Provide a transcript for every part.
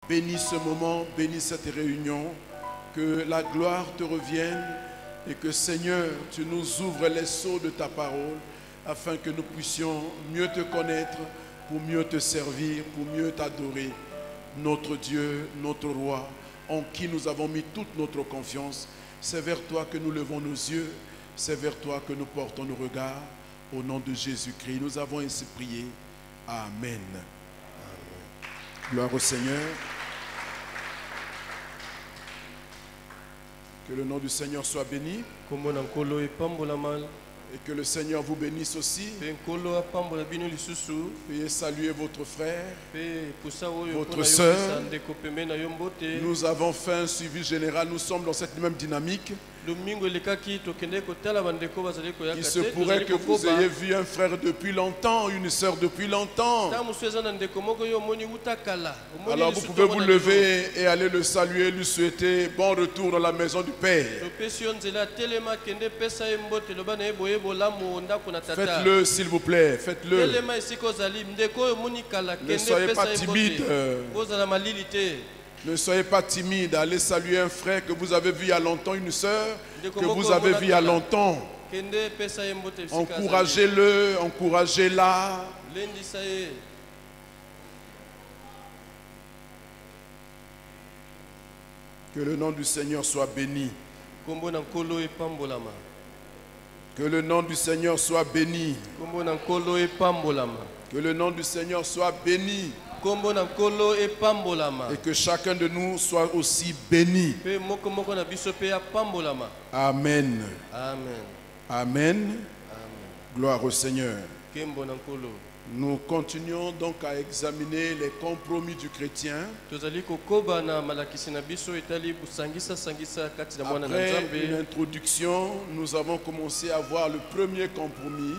Bénis ce moment, bénis cette réunion, que la gloire te revienne et que Seigneur, tu nous ouvres les sceaux de ta parole afin que nous puissions mieux te connaître, pour mieux te servir, pour mieux t'adorer. Notre Dieu, notre Roi, en qui nous avons mis toute notre confiance, c'est vers toi que nous levons nos yeux, c'est vers toi que nous portons nos regards. Au nom de Jésus-Christ, nous avons ainsi prié. Amen. Amen. Gloire au Seigneur. Que le nom du Seigneur soit béni. Et que le Seigneur vous bénisse aussi. Veuillez saluer votre frère, votre soeur. Nous avons fait un suivi général. Nous sommes dans cette même dynamique. Il se pourrait que vous ayez vu un frère depuis longtemps, une soeur depuis longtemps. Alors vous pouvez vous lever et aller le saluer, lui souhaiter bon retour dans la maison du Père. Faites-le s'il vous plaît, faites-le. Ne soyez pas timide. Ne soyez pas timide, allez saluer un frère que vous avez vu il y a longtemps, une soeur que vous avez vu il y a longtemps. Encouragez-le, encouragez-la. Que le nom du Seigneur soit béni. Que le nom du Seigneur soit béni. Que le nom du Seigneur soit béni. Et que chacun de nous soit aussi béni. Amen. Amen. Amen. Gloire au Seigneur. Nous continuons donc à examiner les compromis du chrétien. Après une introduction, nous avons commencé à voir le premier compromis,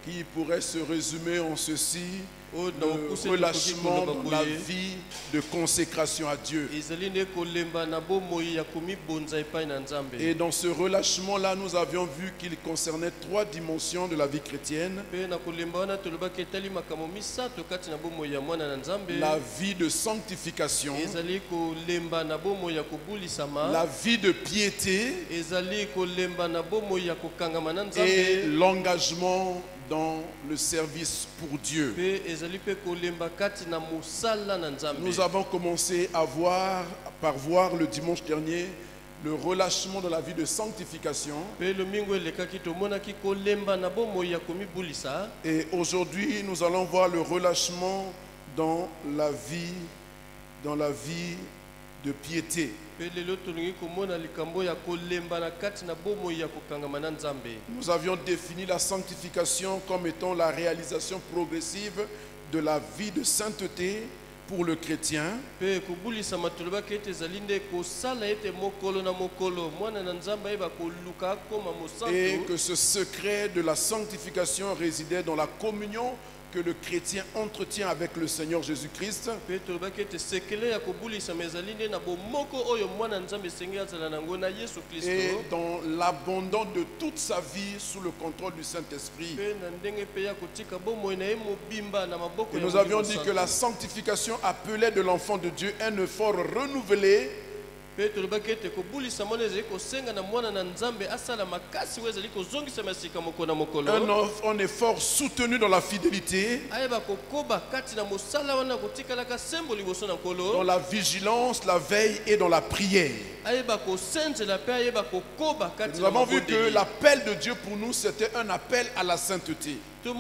qui pourrait se résumer en ceci: le relâchement dans la vie de consécration à Dieu. Et dans ce relâchement-là, nous avions vu qu'il concernait trois dimensions de la vie chrétienne. La vie de sanctification, la vie de piété et l'engagement dans le service pour Dieu. Nous avons commencé à voir le dimanche dernier le relâchement de la vie de sanctification. Et aujourd'hui, nous allons voir le relâchement dans la vie de piété. Nous avions défini la sanctification comme étant la réalisation progressive de la vie de sainteté pour le chrétien. Et que ce secret de la sanctification résidait dans la communion que le chrétien entretient avec le Seigneur Jésus-Christ, et dans l'abandon de toute sa vie sous le contrôle du Saint-Esprit. Et nous avions dit que la sanctification appelait de l'enfant de Dieu un effort renouvelé, un effort soutenu dans la fidélité, dans la vigilance, la veille et dans la prière. Nous avons vu que l'appel de Dieu pour nous, c'était un appel à la sainteté. Et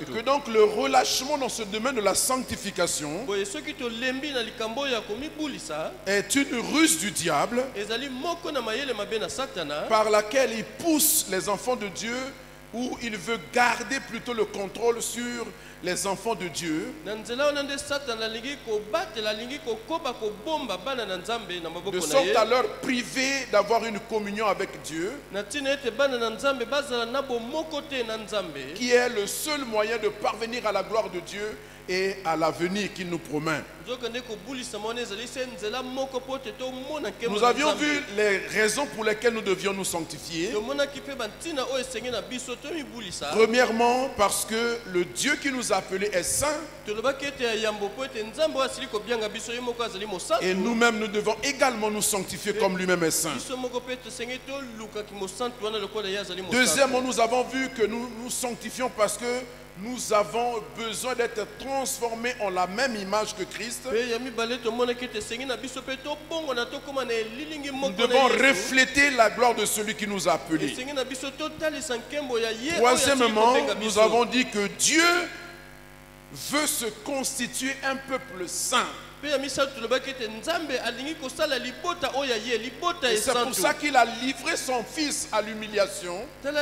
que donc le relâchement dans ce domaine de la sanctification est une ruse du diable par laquelle il pousse les enfants de Dieu, où il veut garder plutôt le contrôle sur les enfants de Dieu, de sorte à leur priver d'avoir une communion avec Dieu, qui est le seul moyen de parvenir à la gloire de Dieu et à l'avenir qu'il nous promet. Nous avions vu les raisons pour lesquelles nous devions nous sanctifier. Premièrement, parce que le Dieu qui nous a appelés est saint. Et nous-mêmes, nous devons également nous sanctifier comme lui-même est saint. Deuxièmement, nous avons vu que nous nous sanctifions parce que nous avons besoin d'être transformés en la même image que Christ. Nous devons refléter la gloire de celui qui nous a appelés. Troisièmement, nous avons dit que Dieu veut se constituer un peuple saint. Et c'est pour ça qu'il a livré son fils à l'humiliation, pour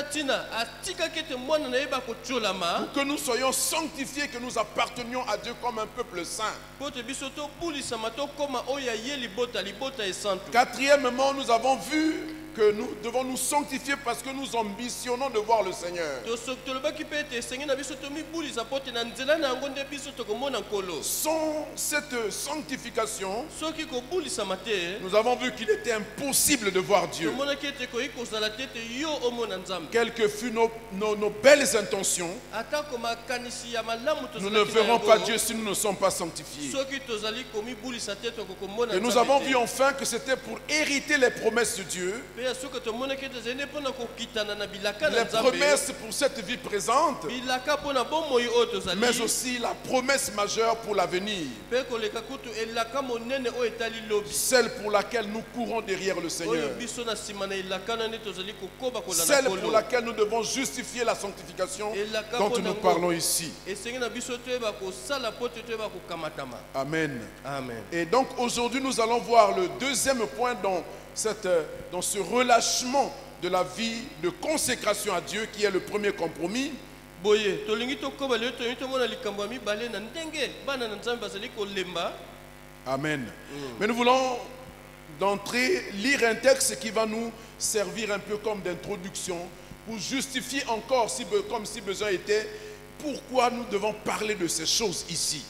que nous soyons sanctifiés, que nous appartenions à Dieu comme un peuple saint. Quatrièmement, nous avons vu que nous devons nous sanctifier parce que nous ambitionnons de voir le Seigneur. Sans cette sanctification, nous avons vu qu'il était impossible de voir Dieu. Quelles que fussent nos belles intentions, nous ne verrons pas Dieu si nous ne sommes pas sanctifiés. Et nous avons vu enfin que c'était pour hériter les promesses de Dieu. Les promesses pour cette vie présente, mais aussi la promesse majeure pour l'avenir, celle pour laquelle nous courons derrière le Seigneur, celle pour laquelle nous devons justifier la sanctification dont nous parlons ici. Amen. Amen. Et donc aujourd'hui nous allons voir le deuxième point dans ce relâchement de la vie de consécration à Dieu qui est le premier compromis. Amen. Mais nous voulons d'entrée lire un texte qui va nous servir un peu comme d'introduction pour justifier encore, comme si besoin était, pourquoi nous devons parler de ces choses ici.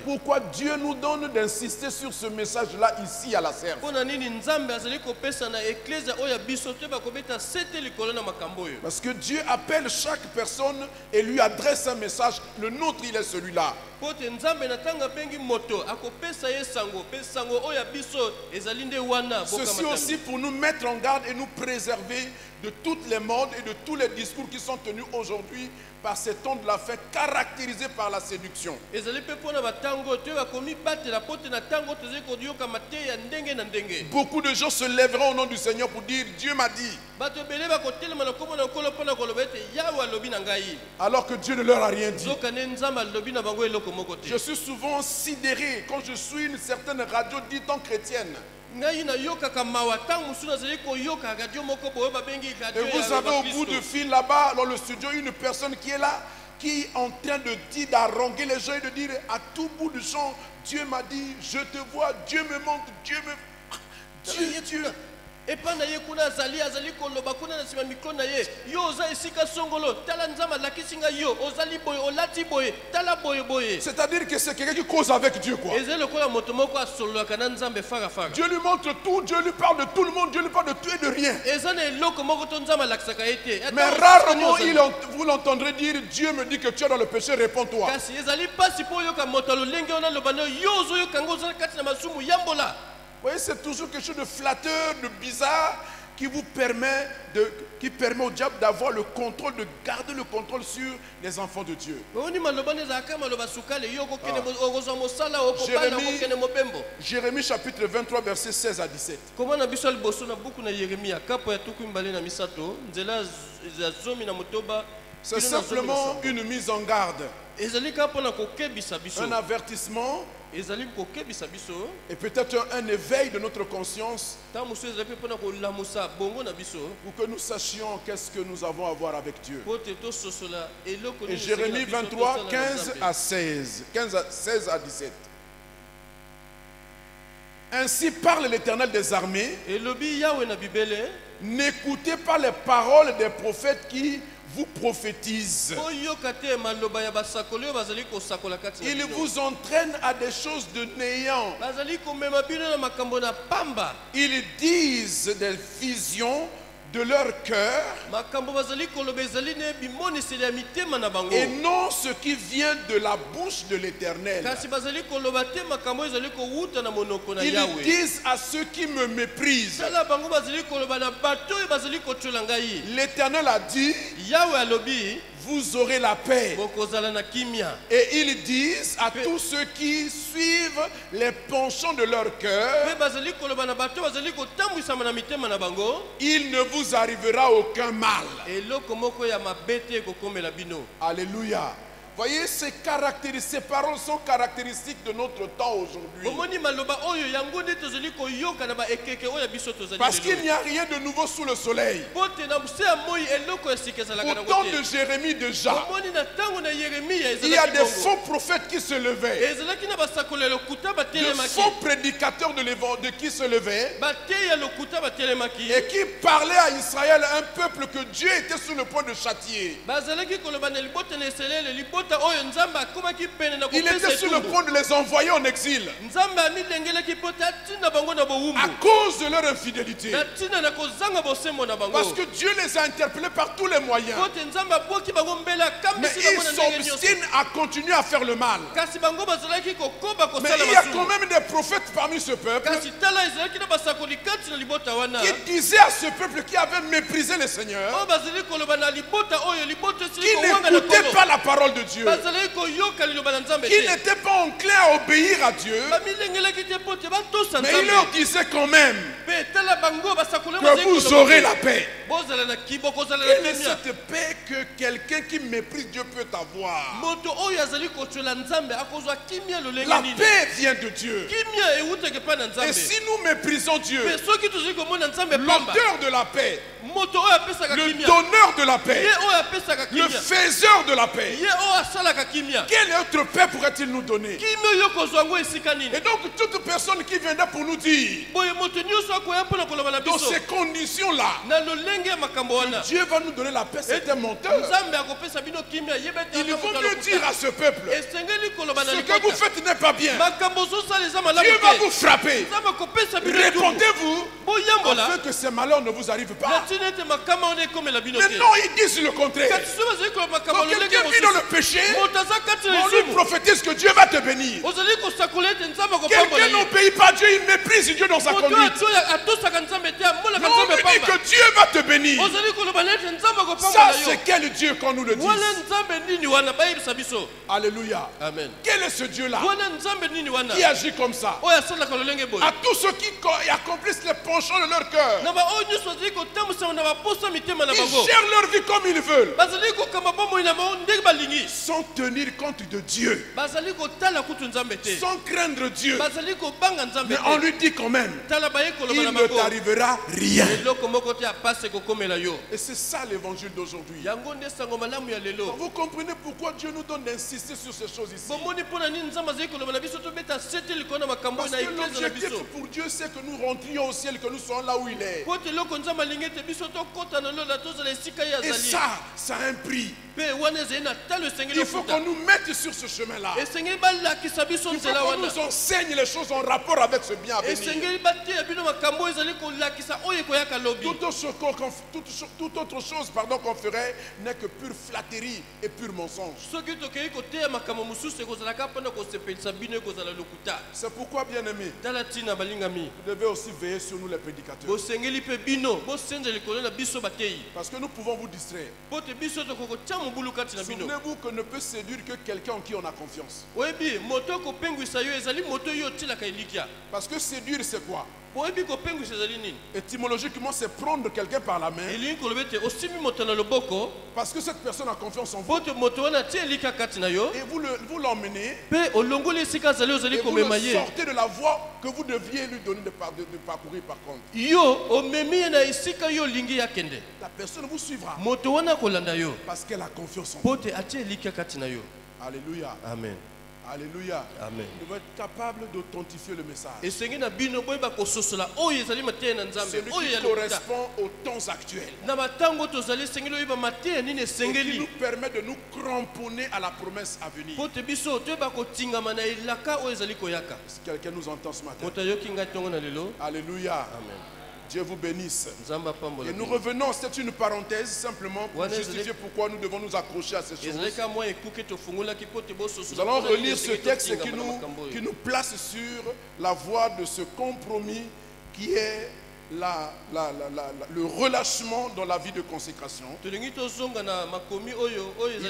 Pourquoi Dieu nous donne d'insister sur ce message-là ici à la serve. Parce que Dieu appelle chaque personne et lui adresse un message. Le nôtre, il est celui-là. Ceci aussi pour nous mettre en garde et nous préserver de toutes les modes et de tous les discours qui sont tenus aujourd'hui par ces temps de la fin caractérisés par la séduction. Beaucoup de gens se lèveront au nom du Seigneur pour dire Dieu m'a dit, alors que Dieu ne leur a rien dit. Je suis souvent sidéré quand je suis une certaine radio dit-on chrétienne. Et vous savez, au bout du fil là-bas, dans le studio, une personne qui est là, qui est en train de dire, d'haranguer les gens et de dire à tout bout du champ, Dieu m'a dit, je te vois, Dieu me montre, Dieu me... Dieu. Et pendant que kuna azali koloba kuna na sima mikro na ye yo oza esika songolo tala nzamba lakisinga yo ozali boye olati boye tala boye boye. C'est-à-dire que c'est quelqu'un qui cause avec Dieu quoi. Dieu lui montre tout, Dieu lui parle de tout le monde, Dieu lui parle de tout et de rien. Mais rarement vous l'entendrez dire Dieu me dit que tu es dans le péché, réponds-toi. Vous voyez, c'est toujours quelque chose de flatteur, de bizarre, qui permet au diable d'avoir le contrôle, de garder le contrôle sur les enfants de Dieu. Jérémie chapitre 23, versets 16 à 17. C'est simplement une mise en garde, un avertissement et peut-être un éveil de notre conscience pour que nous sachions qu'est-ce que nous avons à voir avec Dieu. Et Jérémie 23, 15 à 16, 16 à 17. Ainsi parle l'Éternel des armées. N'écoutez pas les paroles des prophètes qui vous prophétisent. Ils vous entraînent à des choses de néant. Ils disent des visions de leur cœur et non ce qui vient de la bouche de l'Éternel. Ils disent à ceux qui me méprisent. L'Éternel a dit, vous aurez la paix. Et ils disent à tous ceux qui suivent les penchants de leur cœur, il ne vous arrivera aucun mal. Alléluia. Voyez, ces paroles sont caractéristiques de notre temps aujourd'hui. Parce qu'il n'y a rien de nouveau sous le soleil. Au temps de Jérémie déjà, il y a des faux prophètes qui se levaient, de faux prédicateurs de qui se levaient et qui parlaient à Israël, un peuple que Dieu était sur le point de châtier. Il était sur le point de les envoyer en exil à cause de leur infidélité. Parce que Dieu les a interpellés par tous les moyens. Mais ils s'obstinent à continuer à faire le mal. Mais il y a quand même des prophètes parmi ce peuple qui disaient à ce peuple qui avait méprisé le Seigneur, qui n'écoutait pas la parole de Dieu, qui n'était pas enclin à obéir à Dieu, mais il leur disait quand même que vous aurez la paix. Quelle est cette paix que quelqu'un qui méprise Dieu peut avoir? La paix vient de Dieu. Et si nous méprisons Dieu, l'auteur de la paix, le donneur de la paix, le faiseur de la paix, quelle autre paix pourrait-il nous donner? Et donc toute personne qui viendra pour nous dire dans ces conditions-là Dieu va nous donner la paix, c'est un menteur. Ils vont mieux dire à ce peuple, ce que vous faites n'est pas bien, Dieu va vous frapper, répondez-vous afin que ces malheurs ne vous arrivent pas. Mais non, ils disent le contraire. Quand quelqu'un vit dans le péché, on lui prophétise que Dieu va te bénir. Quelqu'un n'obéit pas à Dieu, il méprise Dieu dans sa conduite. Mais on lui dit que Dieu va te bénir. Ça, c'est quel Dieu qu'on nous le dise? Alléluia. Amen. Quel est ce Dieu-là qui agit comme ça à tous ceux qui accomplissent les penchants de leur cœur? Ils gèrent leur vie comme ils veulent, sans tenir compte de Dieu, sans craindre Dieu. Mais on lui dit quand même, il ne t'arrivera rien. Et c'est ça l'évangile d'aujourd'hui. Vous comprenez pourquoi Dieu nous donne d'insister sur ces choses ici? Parce que l'objectif pour Dieu, c'est que nous rentrions au ciel, que nous soyons là où il est. Et ça a un prix. Il faut qu'on nous mette sur ce chemin-là. Il faut qu'on nous enseigne les choses en rapport avec ce bien à venir. Toute autre chose qu'on ferait n'est que pure flatterie et pure mensonge. C'est pourquoi, bien aimé, vous devez aussi veiller sur nous les prédicateurs. Parce que nous pouvons vous distraire. Souvenez-vous qu'on ne peut séduire que quelqu'un en qui on a confiance. Parce que séduire, c'est quoi? Étymologiquement, c'est prendre quelqu'un par la main. Parce que cette personne a confiance en vous. Et vous l'emmenez. Et vous le sortez de la voie que vous deviez lui donner de parcourir par contre. La personne vous suivra. Parce qu'elle a confiance en vous. Alléluia. Amen. Alléluia. Amen. Nous devons être capables d'authentifier le message. Celui qui correspond aux temps actuels. Et qui nous permet de nous cramponner à la promesse à venir. Si quelqu'un nous entend ce matin. Alléluia. Amen. Dieu vous bénisse. Et nous revenons, c'est une parenthèse simplement pour justifier pourquoi nous devons nous accrocher à ces choses. Nous allons relire ce texte qui nous place sur la voie de ce compromis qui est le relâchement dans la vie de consécration. Il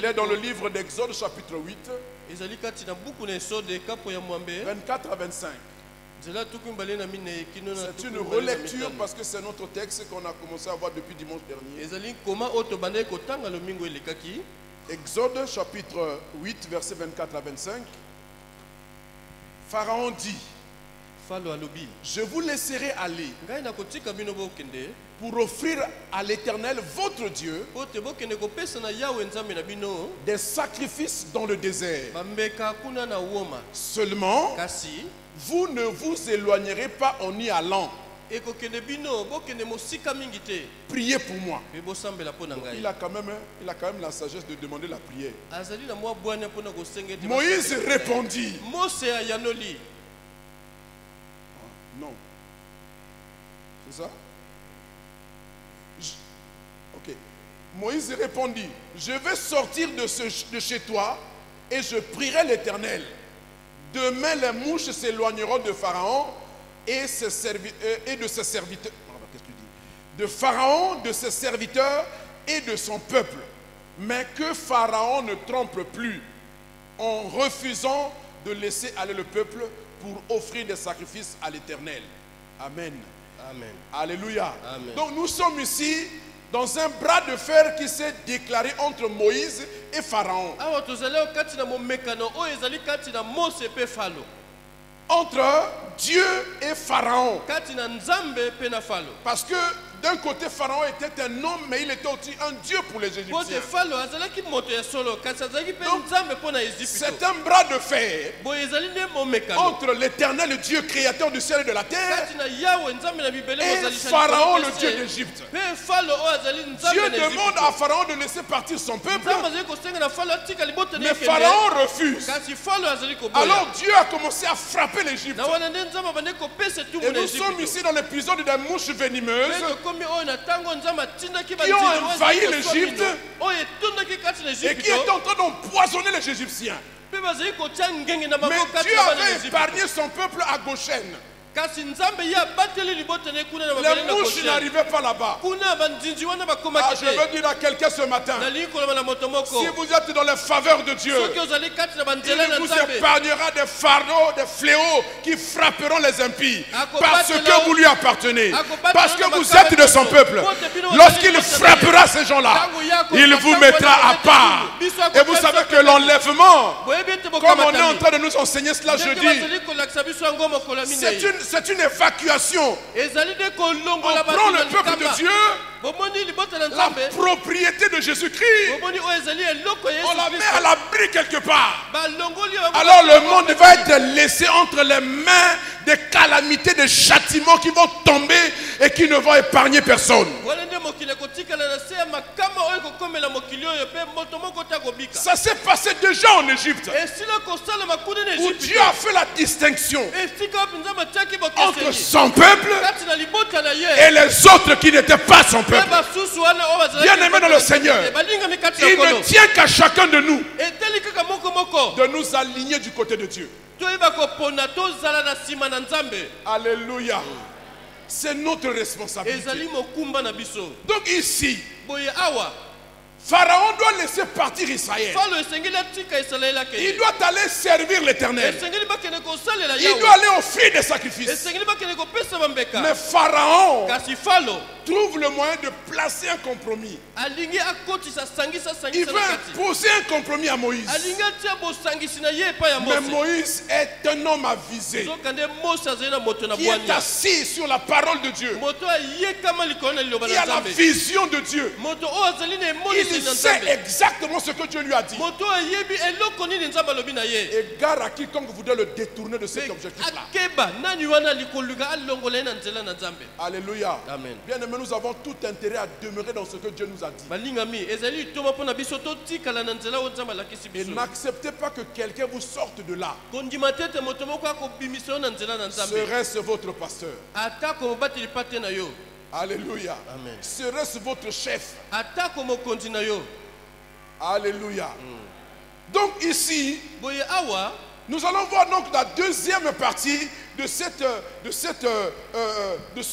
est dans le livre d'Exode chapitre 8, 24 à 25. C'est une relecture parce que c'est notre texte qu'on a commencé à voir depuis dimanche dernier. Exode chapitre 8, versets 24 à 25. Pharaon dit: je vous laisserai aller pour offrir à l'Éternel votre Dieu des sacrifices dans le désert. Seulement, vous ne vous éloignerez pas en y allant. Priez pour moi. Il a quand même la sagesse de demander la prière. Moïse répondit: non. C'est ça? Ok. Moïse répondit: je vais sortir de chez toi et je prierai l'Éternel. Demain, les mouches s'éloigneront de Pharaon et de ses serviteurs. De Pharaon, de ses serviteurs et de son peuple. Mais que Pharaon ne trompe plus en refusant de laisser aller le peuple pour offrir des sacrifices à l'Éternel. Amen. Amen. Alléluia. Amen. Donc nous sommes ici dans un bras de fer qui s'est déclaré entre Moïse et Pharaon. Entre Dieu et Pharaon. Parce que d'un côté, Pharaon était un homme, mais il était aussi un Dieu pour les Égyptiens. C'est un bras de fer entre l'Éternel, Dieu créateur du ciel et de la terre, et Pharaon, le Dieu d'Égypte. Dieu demande à Pharaon de laisser partir son peuple, mais Pharaon refuse. Alors Dieu a commencé à frapper l'Égypte. Et nous sommes ici dans l'épisode des mouches venimeuses qui ont envahi l'Égypte et qui est en train d'empoisonner les Égyptiens. Mais Dieu avait épargné son peuple à Goshen. Les mouches n'arrivaient pas là-bas. Je veux dire à quelqu'un ce matin, si vous êtes dans les faveurs de Dieu, il vous épargnera des fardeaux, des fléaux qui frapperont les impies. Parce que vous lui appartenez. Parce que vous êtes de son peuple. Lorsqu'il frappera ces gens-là, il vous mettra à part. Et vous savez que l'enlèvement, comme on est en train de nous enseigner cela jeudi, c'est une évacuation. On prend le peuple de Dieu, la propriété de Jésus-Christ, on la met à l'abri quelque part. Alors le monde va être laissé entre les mains des calamités, des châtiments qui vont tomber et qui ne vont épargner personne. Ça s'est passé déjà en Égypte, où Dieu a fait la distinction entre son peuple et les autres qui n'étaient pas son peuple. Bien aimé dans le Seigneur, il ne tient qu'à chacun de nous de nous aligner du côté de Dieu. Alléluia. C'est notre responsabilité. Donc ici, Pharaon doit laisser partir Israël. Il doit aller servir l'Éternel. Il doit aller offrir des sacrifices. Mais Pharaon trouve le moyen de placer un compromis. Il veut poser un compromis à Moïse. Mais Moïse est un homme avisé qui est assis sur la parole de Dieu. Il a la vision de Dieu. Il il sait exactement ce que Dieu lui a dit. Égare à quiconque voudrait le détourner de cet objectif-là. Alléluia. Amen. Bien aimé, nous avons tout intérêt à demeurer dans ce que Dieu nous a dit. Et n'acceptez pas que quelqu'un vous sorte de là. Serait-ce votre pasteur? Alléluia. Amen. Serait-ce votre chef? Alléluia. Donc ici, nous allons voir donc la deuxième partie de ce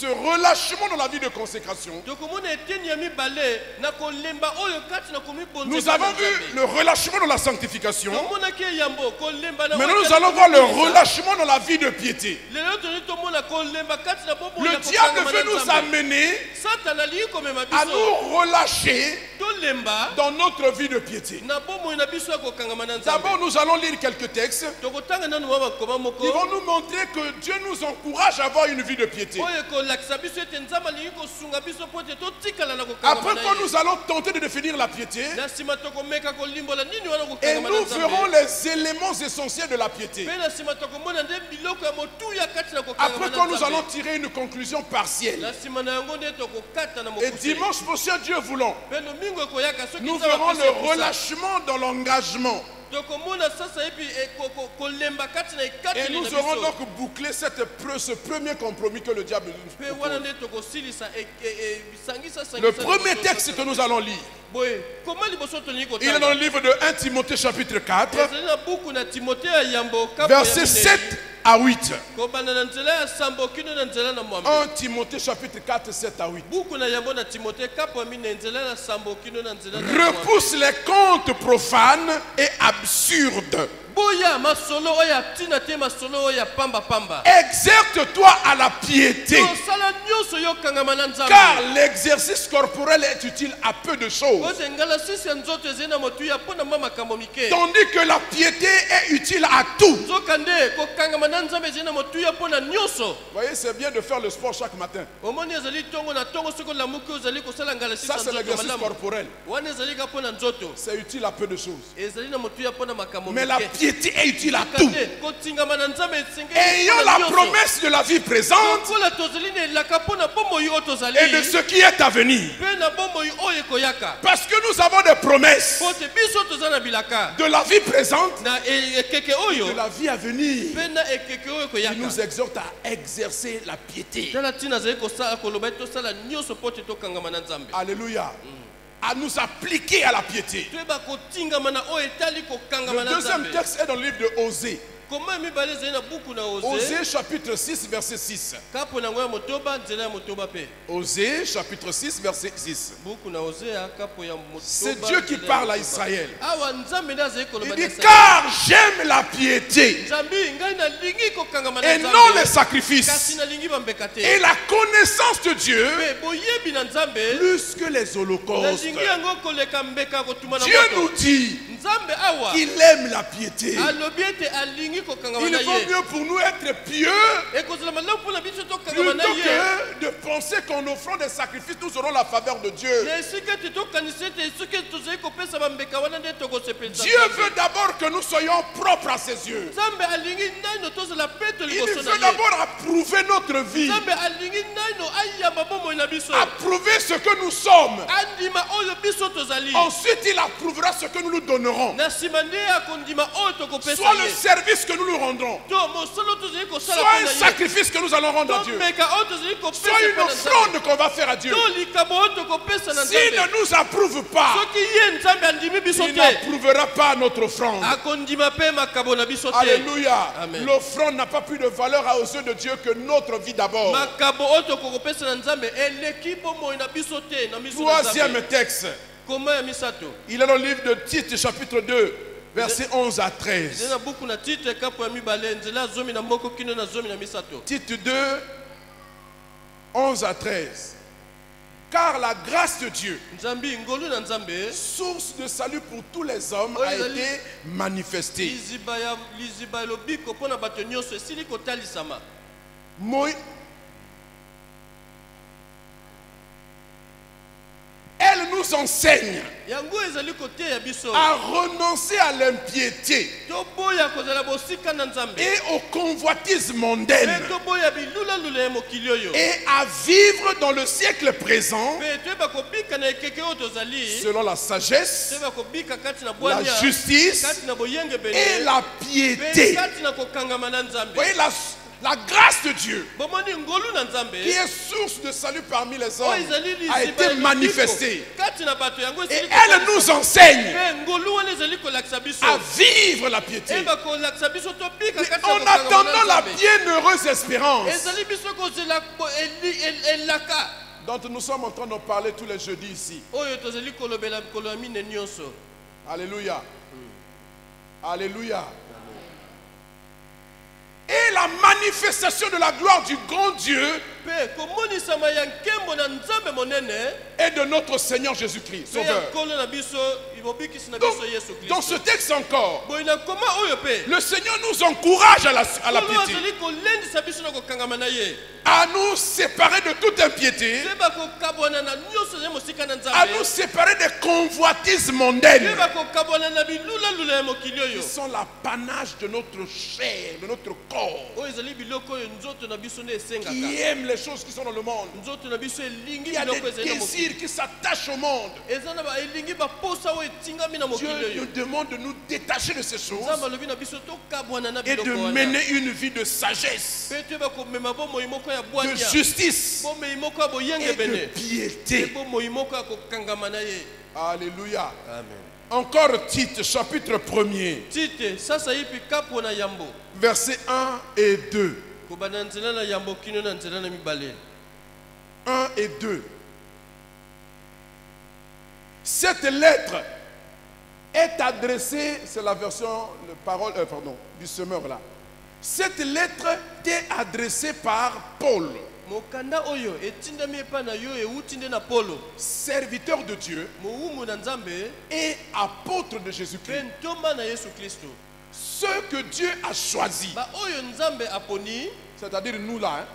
relâchement dans la vie de consécration. Nous avons vu le relâchement dans la sanctification. Maintenant nous allons voir le relâchement dans la vie de piété. Le diable veut nous amener à nous relâcher dans notre vie de piété. D'abord nous allons lire quelques textes. Ils vont nous montrer que Dieu nous encourage à avoir une vie de piété. Après quoi nous allons tenter de définir la piété. Et nous verrons les éléments essentiels de la piété. Après quoi nous allons tirer une conclusion partielle. Et dimanche prochain, Dieu voulant, nous verrons le relâchement dans l'engagement. Et nous aurons donc bouclé ce premier compromis que le diable nous propose. Le premier texte que nous allons lire, il est dans le livre de 1 Timothée chapitre 4, versets 7 à 8. 1 Timothée chapitre 4, 7 à 8. Repousse les contes profanes et absurdes. Exerce-toi à la piété, car l'exercice corporel est utile à peu de choses, tandis que la piété est utile à tout. Vous voyez, c'est bien de faire le sport chaque matin. Ça, c'est l'exercice corporel. C'est utile à peu de choses. Mais la piété est utile à tout. Ayant la promesse de la vie présente et de ce qui est à venir. Parce que nous avons des promesses de la vie présente et de la vie à venir. Il nous exhorte à exercer la piété. Alléluia. À nous appliquer à la piété. Le deuxième texte est dans le livre de Osée. Osée chapitre 6 verset 6. Osée chapitre 6 verset 6. C'est Dieu qui parle à Israël. Il dit, car j'aime la piété et non les sacrifices et la connaissance de Dieu plus que les holocaustes. Dieu nous dit qu'il aime la piété. Il vaut mieux pour nous être pieux plutôt que de penser qu'en offrant des sacrifices nous aurons la faveur de Dieu. Dieu veut d'abord que nous soyons propres à ses yeux. Il veut d'abord approuver notre vie, approuver ce que nous sommes. Ensuite il approuvera ce que nous lui donnerons, soit le service que nous lui rendrons, soit un sacrifice que nous allons rendre à Dieu, soit une offrande qu'on va faire à Dieu. S'il ne nous approuve pas, il n'approuvera pas notre offrande. Alléluia. L'offrande n'a pas plus de valeur aux yeux de Dieu que notre vie d'abord. Troisième texte, il est dans le livre de Tite chapitre 2 versets 11 à 13. Tite 2 11 à 13. Car la grâce de Dieu, source de salut pour tous les hommes, a été manifestée. Elle nous nous enseigne à renoncer à l'impiété et au convoitisme mondain et à vivre dans le siècle présent selon la sagesse, la justice et la piété. Vous voyez la grâce de Dieu, qui est source de salut parmi les hommes, a été manifestée. Et elle nous enseigne à vivre la piété. En attendant la bienheureuse espérance dont nous sommes en train de parler tous les jeudis ici. Alléluia. Alléluia. Et la manifestation de la gloire du grand Dieu et de notre Seigneur Jésus-Christ, Sauveur. Dans ce texte encore, le Seigneur nous encourage à la piété, à nous séparer de toute impiété, à nous séparer des convoitises mondaines qui sont l'apanage de notre chair, de notre corps, qui aiment les choses qui sont dans le monde, qui a des désirs qui s'attachent au monde. Dieu nous demande de nous détacher de ces choses et de mener une vie de sagesse, de justice et de piété. Alléluia. Amen. Encore Tite, chapitre 1er, versets 1 et 2. 1 et 2. Cette lettre est adressée, c'est la version du semeur là. Cette lettre t'est adressée par Paul, serviteur de Dieu et apôtre de Jésus-Christ. Ceux que Dieu a choisis, c'est-à-dire nous là,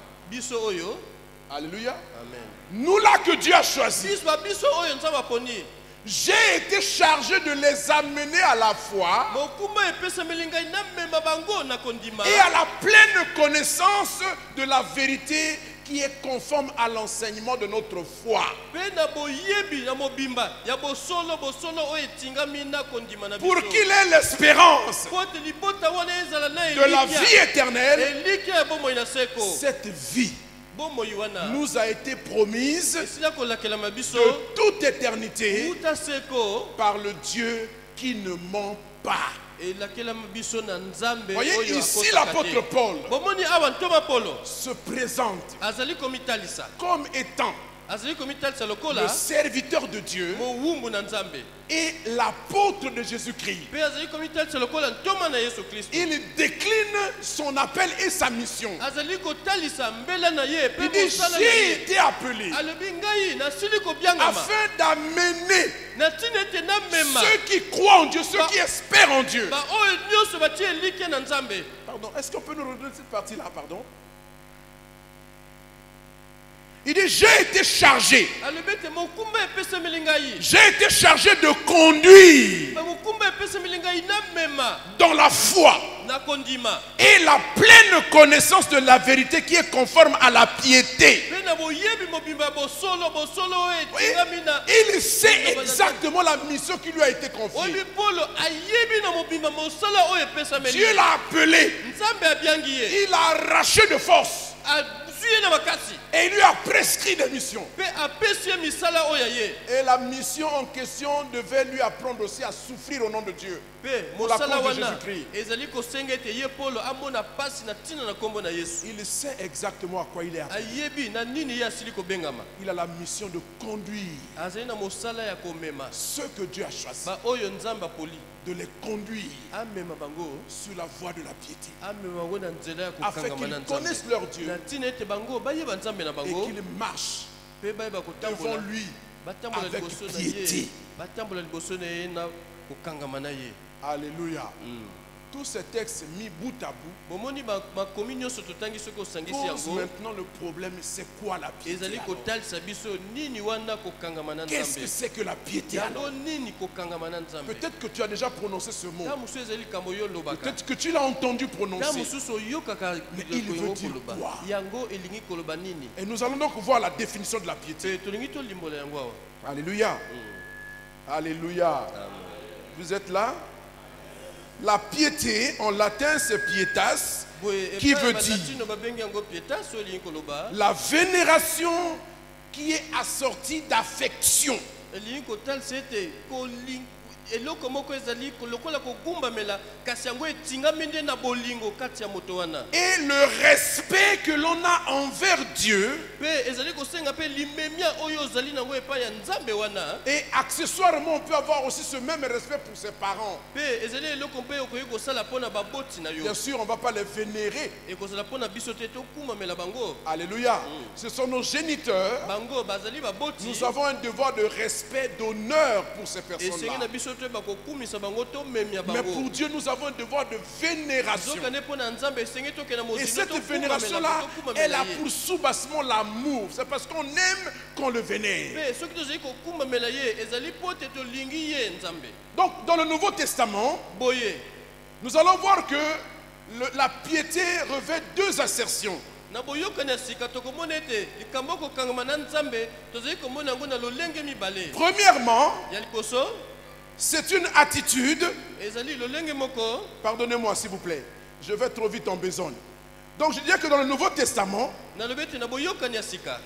alléluia. Amen. Nous là que Dieu a choisis, j'ai été chargé de les amener à la foi et à la pleine connaissance de la vérité qui est conforme à l'enseignement de notre foi, pour qu'il ait l'espérance de la vie éternelle. Cette vie nous a été promise de toute éternité par le Dieu qui ne ment pas. Voyez, ici l'apôtre Paul se présente comme étant le serviteur de Dieu et l'apôtre de Jésus-Christ. Il décline son appel et sa mission. Il dit, j'ai été appelé afin d'amener ceux qui croient en Dieu, ceux qui espèrent en Dieu. Pardon, est-ce qu'on peut nous redonner cette partie-là, pardon? Il dit, j'ai été chargé. J'ai été chargé de conduire dans la foi et la pleine connaissance de la vérité qui est conforme à la piété. Il sait exactement la mission qui lui a été confiée. Dieu l'a appelé. Il a arraché de force. Et il lui a prescrit des missions. Et la mission en question devait lui apprendre aussi à souffrir au nom de Dieu, pour la cause de Jésus-Christ. Il sait exactement à quoi il est appelé. Il a la mission de conduire ceux que Dieu a choisis, de les conduire sur la voie de la piété, afin qu'ils connaissent leur Dieu et qu'ils marchent devant lui avec piété. Alléluia. tous ces textes mis bout à bout bomoni makomi nyonso totangi soki osangisi pose yango maintenant le problème, c'est quoi la piété ezali alors? kotalisa biso nini wana kokangama na Qu'est-ce que nzambe c'est que la piété alors? yango nini kokangama na nzambe Peut-être que tu as déjà prononcé ce mot. ta mosusu ezali likambo yo olobaka Peut-être que tu l'as entendu ta prononcer. mosusu oyokaka Mais il veut yango dire koloba quoi? yango elingi koloba nini Et nous allons donc voir la définition de la piété. pe tolingi tolimbola yango awa Alléluia. Alléluia. Vous êtes là? La piété, en latin, c'est pietas, qui veut dire la vénération qui est assortie d'affection. eloko moko ezali lokola kogumbamela kasi yango etingami nde na bolingo kati ya moto wana Et le respect que l'on a envers Dieu, pe ezali kosenga pe limemia oyo ozali nango epai ya nzambe wana et accessoirement on peut avoir aussi ce même respect pour ses parents. pe ezali eloko mpe okoki kosala mpo na baboti na yo Bien sûr, on ne va pas les vénérer. ekozala mpo na biso te tokumbamela bango Alléluia. Ce sont nos géniteurs. bango bazali baboti Nous avons un devoir de respect, d'honneur pour ces esengi na personnes-là. biso te bakokumisa bango tomemia Mais bango pour Dieu, nous avons un devoir de vénération. zokane mpo na nzambe esengi tokende Et mozili cette vénération-là, elle a pour soubassement l'amour. C'est parce qu'on aime qu'on le vénère. pe soki tozali kokumbamela ye ezali mpo te tolingi ye nzambe Donc, dans le Nouveau Testament, boye nous allons voir que la piété revêt deux assertions. na boyokani ya sika tokomona ete likambo kokangama na nzambe tozali komona yango na lolenge mibale Premièrement, ya liboso c'est une attitude. ezali lolenge moko Pardonnez-moi, s'il vous plaît. Je vais trop vite en besogne. Donc, je dirais que dans le Nouveau Testament, nalobi ete na boyokani ya sika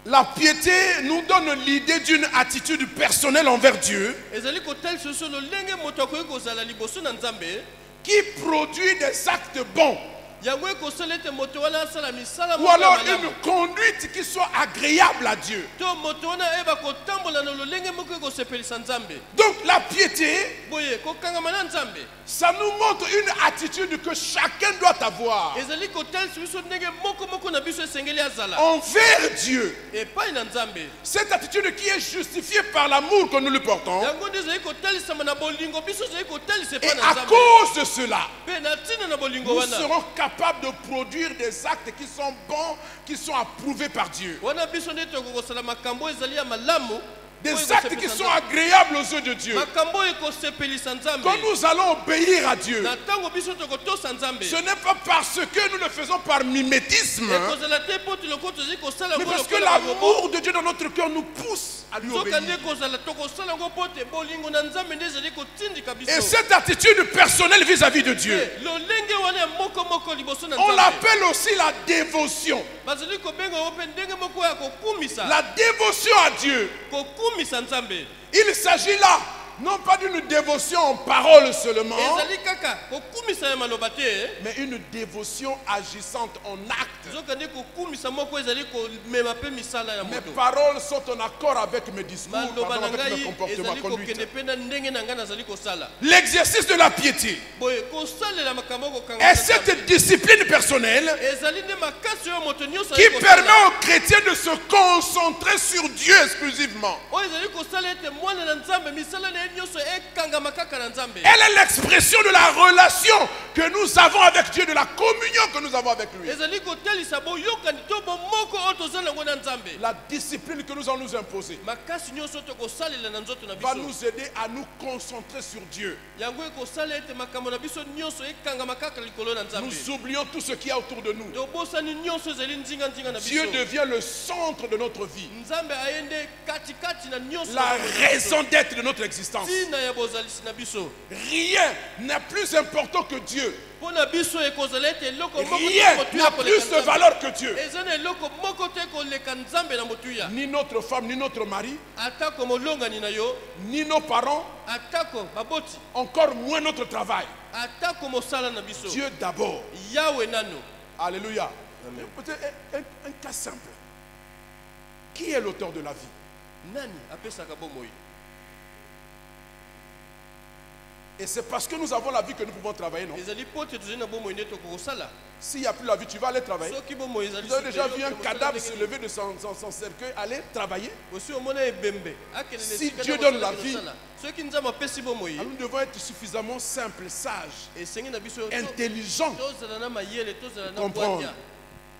la piété nous donne l'idée d'une attitude personnelle envers Dieu ezali kotalisa so lolenge moto akoki kozala liboso na nzambe qui produit des actes bons. yango ekosala ete moto wana asala misala Ou moko ya alors malamu. une conduite qui soit agréable à Dieu. to moto wana ayeba kotambola na lolenge moko ekosepelisa nzambe Donc la piété, boye kokangama na nzambe ça nous montre une attitude que chacun doit avoir ezali kotalisa biso ndenge moko na biso esengeli azala envers Dieu. epai na nzambe Cette attitude qui est justifiée par l'amour que nous lui portons. yango nde ezali kotalisama na bolingo biso ezali kotalisa Et epai na à nzambe cause de cela, mpe na ntina na bolingo nous wana serons capables de produire des actes qui sont bons, qui sont approuvés par Dieu. wana biso nde tokokosala makambo ezali ya malamu Des actes qui sont agréables aux yeux de Dieu. makambo ekosepelisa nzambe Quand nous allons obéir à Dieu, na ntango biso tokotosa nzambe ce n'est pas parce que nous le faisons par mimétisme, ekozala te mpo tiloko tozali kosala mais yango parce que lokola barobo l'amour de Dieu dans notre cœur nous pousse à lui soka nde obéir. kozala tokosala yango mpo te bolingo na nzambe nde ezali kotindika biso Et cette attitude personnelle vis-à-vis de Dieu, lolenge wana ya moko liboso na on nzambe l'appelle aussi la dévotion. bazali kobenga yango mpe ndenge moko ya kokumisa La dévotion à Dieu. kokumisa nzambe Il s'agit là, non pas d'une dévotion en parole seulement, ezali kaka kokumisa ya maloba te mais une dévotion agissante en acte. zoka nde kokumisa moko ezali komema mpe misala ya Mes moto paroles sont en accord avec mes discours, maloba pardon, na avec mes ngai comportements, ezali kokende conduite. mpe na ndenge na ngai nazali kosala L'exercice de la piété boye kosalela makambo kokanga est cette discipline personnelle ezali nde makasi oyo moto nyonso qui azali permet kosala aux chrétiens de se concentrer sur Dieu exclusivement. oyo ezali kosala ete mwana na nzambe misala na ye nyonso ekangama kaka na nzambe Elle est l'expression de la relation que nous avons avec Dieu, de la communion que nous avons avec lui. ezali kotalisa boyokani to bomoko oyo tozali yango na nzambe La discipline que nous allons nous imposer makasi nyonso tokosalela na nzoto na va biso nous aider à nous concentrer sur Dieu. yango ekosala ete makambo na biso nyonso ekangama kaka likolo na nzambe Nous oublions tout ce qu'il y a autour de nous. tobosani nyonso ezali nzinga na Dieu biso devient le centre de notre vie, nzambe aye nde katikati na nyonso la raison d'être de notre existence. ntina ya bozalisi na biso Rien n'est plus important que Dieu. mpo na biso ekozala ete eloko moko te Rien motuya n'a koleka plus de nzambe. valeur que Dieu. eza na eloko moko te koleka nzambe na motuya Ni notre femme, ni notre mari, atako molongani na yo ni nos parents, atako baboti encore moins notre travail. atako mosala na biso Dieu d'abord. yawe nano Alléluia. Peut-être un cas simple. Qui est l'auteur de la vie? nani apesaka bomoi Et c'est parce que nous avons la vie que nous pouvons travailler, non? ezali pote tozali na bomoi nde tokokosala S'il n'y a plus la vie, tu vas aller travailler. soki bomoi ezali Vous avez déjà vu un suki, cadavre se lever de son cercueil, aller travailler? osi omona ebembe akelele Si esika Dieu na donne kosala la vie, kosala. soki nzambe apesi bomoi Alors nous devons être suffisamment simples, sages, esengi na biso intelligents, tozala na mayele tozala na comprendre bwanya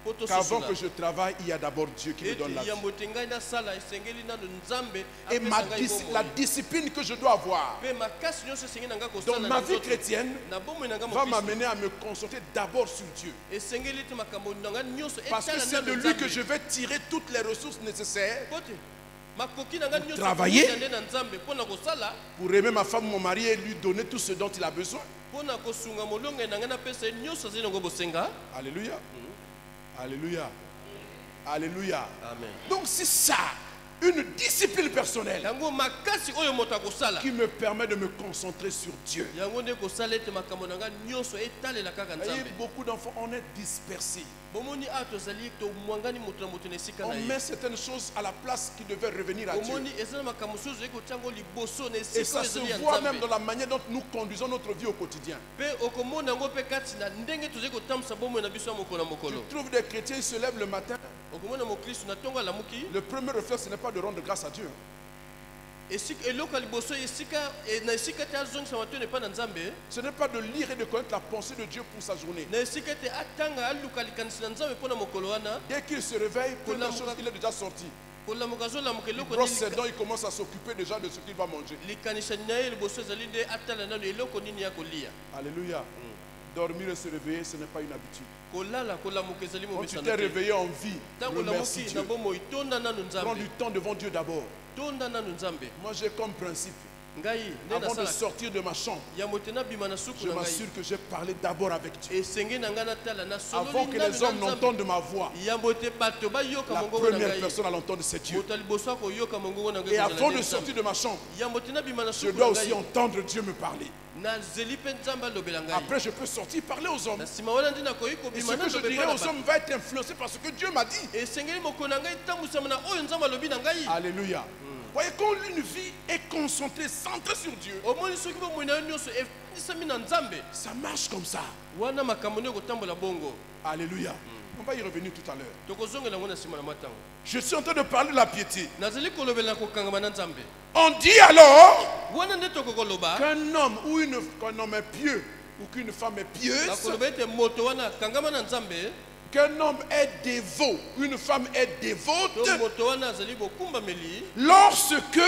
po qu'avant tososola que je travaille, il y a d'abord Dieu qui me donne ete la vie. yambo ete ngai nasala esengeli nano nzambe Et apesa ngai la bomoi discipline que je dois avoir mpe makasi nyonso esengi na ngai dans kosala ma na vie nzoto chrétienne na bomoi na ngai va mokristo m'amener à me concentrer d'abord sur Dieu. esengeli ete makambo na ngai nyonso Parce que etala c'est de nano lui que nzambe je vais tirer toutes les ressources nécessaires po te makoki na ngai nyonso travailler. ekokuta nde na nzambe mpo na kosala pour aimer ma femme, mon mari et lui donner tout ce dont il a besoin. mpo na kosunga molongo na ngai napesa ye nyonso azali nango bosenga Alléluia. Alléluia. Alléluia. amen Donc c'est ça, une discipline personnelle yango makasi oyo moto akosala qui me permet de me concentrer sur Dieu. yango nde kosala ete makambo na ngai nyonso etalela kaka Vous voyez, nzambe beaucoup d'enfants, on est dispersés. bomoni awa tozali tomwangani moto na moto na esika On na met ye certaines choses à la place qui devaient revenir à Dieu. omoni eza na makambo mosusu ezali kotia yango liboso na Et esika ça oyo se ezali ya voit même nzambe dans la manière dont nous conduisons notre vie au quotidien. mpe okomona yango mpe kati na ndenge tozali kotambusa bomoi na biso ya mokolo na Tu mokolo trouves des chrétiens, ils se lèvent le matin. okomona mokristu na ntongo alamuki Le premier réflexe, ce n'est pas de rendre grâce à Dieu. eloko ya liboso na esika ete azongisa matoni epai na nzambe Ce n'est pas de lire et de connaître la pensée de Dieu pour sa journée. na esika ete atanga aluka likanisi na nzambe mpo na mokolo wana Dès qu'il se réveille, première chose, il est déjà sorti. kolamuka azolamuka Il eloko brosse ses dents, il commence à s'occuper déjà de ce qu'il va manger. likanisani na ye liboso ezali nde atala nano eloko nini ya kolia Alléluia. Dormir et se réveiller, ce n'est pas une habitude. kolala kolamuka ezali Quand tu momesana t'es te réveillé en vie, ntango remercie olamuki Dieu. na bomoi tonda nano Prends nzambe du temps devant Dieu d'abord. tonda nano nzambe Moi, j'ai comme principe, ngai nde avant de nasalaka sortir de ma chambre, yambo ete nabima na suku je na ngai m'assure que j'ai parlé d'abord avec Dieu. esenge na ngai natala na Avant que les hommes n'entendent ma voix, yambo ete bato bayoka la mongongo na première ngai personne à l'entendre, c'est Dieu. moto ya liboso akoyoka mongongo na ngai Et kozala avant nde de Nzambe. sortir de ma chambre, yambo ete nabima na je suku dois na aussi ngai entendre Dieu me parler. nazeli mpe nzambe alobela ngai Après, je peux sortir parler aux hommes. na nsima wana nde nakoki Et kobima ce que je nalobe dirai mpo na aux bato hommes va être influencé par ce que Dieu m'a dit. esengeli mokolo na ngai etambwisama na oyo nzambe alobi na ngai Alléluia. Voyez, quand une vie est concentrée, centrée sur Dieu, omoni soki bomoi na yo nyonso efandisami na nzambe ça marche comme ça. wana makambo nde ekotambola bongo Alléluia. On va y revenir tout à l'heure. tokozongela yango na nsima na matango Je suis en train de parler de la piété. nazali kolobela na kokangama na nzambe On dit alors wana nde tokokoloba qu'un homme ou qu'un homme est pieux ou qu'une femme est pieuse, nakoloba ete moto wana akangama na nzambe qu'un homme est dévot, une femme est to dévote moto wana azali bokumbameli lorsque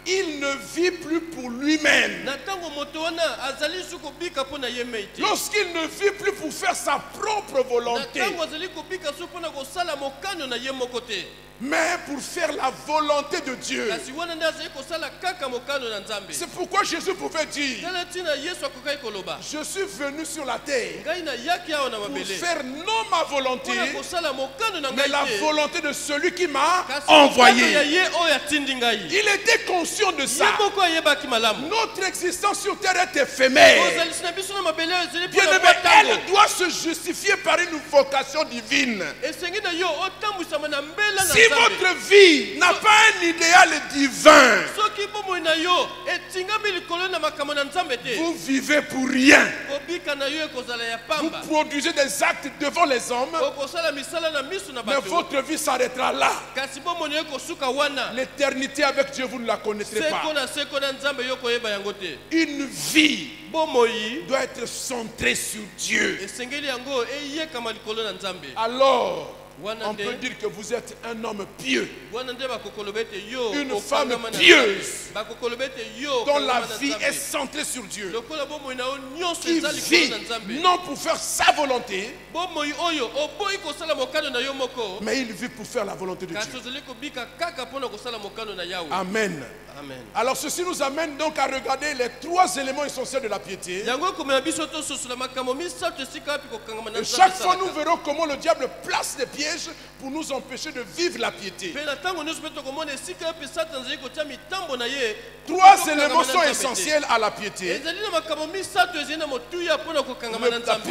il ne vit plus pour lui-même. na ntango moto wana azali su kobika mpo na ye mei te Lorsqu'il ne vit plus pour faire sa propre na volonté, ntango azali kobika su mpo na kosala mokano na ye moko te mais pour faire la volonté de Dieu. kasi wana nde azali kosala kaka mokano na nzambe C'est pourquoi Jésus pouvait dire, tala ntina yesu akokaki koloba je suis venu sur la terre ngai nayaki awa na pour mabele faire non ma volonté, mpona kosala mokano na mais ngai la te volonté de celui qui m'a kasi mokano ya envoyé. ye oyo atindi ngai Il était conscient de ye ça. moko ayebaki malamu Notre existence sur terre est éphémère. kozalisi na biso na mabele oyo ezali Bien mpona aimé, matango elle doit se justifier par une vocation divine. esengi na yo otambwisama na mbela na Si nzambe votre vie n'a pas un idéal divin, soki bomoi na yo etingami likolo na makambo na nzambe te vous vivez pour rien. kobika na yo ekozala ya Vous pamba produisez des actes devant les hommes, okosala misala na miso na mais bato votre vie s'arrêtera là. kasi bomoi na yo ekosuka wana L'éternité avec Dieu, vous ne la connaîtrez seko pas. na seko na nzambe yo koyeba yango te Une vie bomoi doit être centrée sur Dieu. esengeli yango eyekama likolo na nzambe Alors, wana on peut nde dire que vous êtes un homme pieux, wana nde bakokoloba ete yo une okangama femme na pieuse, Nzambe. bakokoloba ete yo dont la okangama na vie Nzambe. est centrée sur Dieu, lokola bomoi na yo nyonso qui eza likolo vit na nzambe non pour faire sa volonté, bomoi oyo oboyi kosala mokano na yo moko mais il vit pour faire la volonté de kasi Dieu. ozali kobika kaka mpona kosala mokano na yawe Amen. amen Alors ceci nous amène donc à regarder les trois éléments essentiels de la piété. yango ekomela biso tososola makambo misato esika wapi kokangama na Et Nzambe chaque fois nous esalaka. verrons comment le diable place des pièges pièges pour nous empêcher de vivre la piété. Pe na tango nyonso pe tokomona esika pe Satan azali kotia mitambo na ye. Trois éléments sont essentiels à la piété. Ezali na makambo misato ezali na motuya mpona kokangama na Nzambe.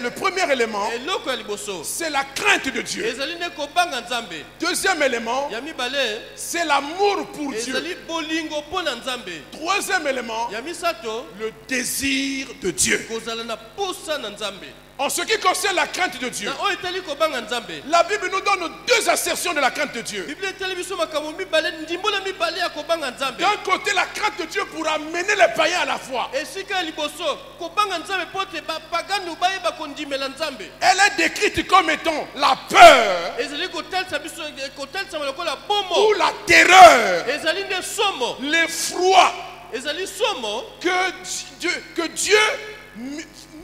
Le premier élément, Eloko ya liboso c'est la crainte de Dieu. ezali ne kobanga Nzambe. Deuxième élément, Ya mibale c'est l'amour pour Dieu. ezali bolingo mpona Nzambe. Troisième élément, Ya misato le désir de Dieu. kozala na posa na Nzambe. En ce qui concerne la crainte de Dieu, Na oyo etali kobanga Nzambe. la Bible nous donne deux assertions de la crainte de Dieu. Biblia etali biso makambo mibale ndimbola mibale ya kobanga Nzambe. D'un côté, la crainte de Dieu pour amener les païens à la foi. Esika ya liboso kobanga Nzambe po te bapagani bayeba kondimela Nzambe. Elle est décrite comme étant la peur Ezali kotalisa biso kotalisa lokola bomo. ou la terreur, Ezali nde somo. l'effroi Ezali somo que Dieu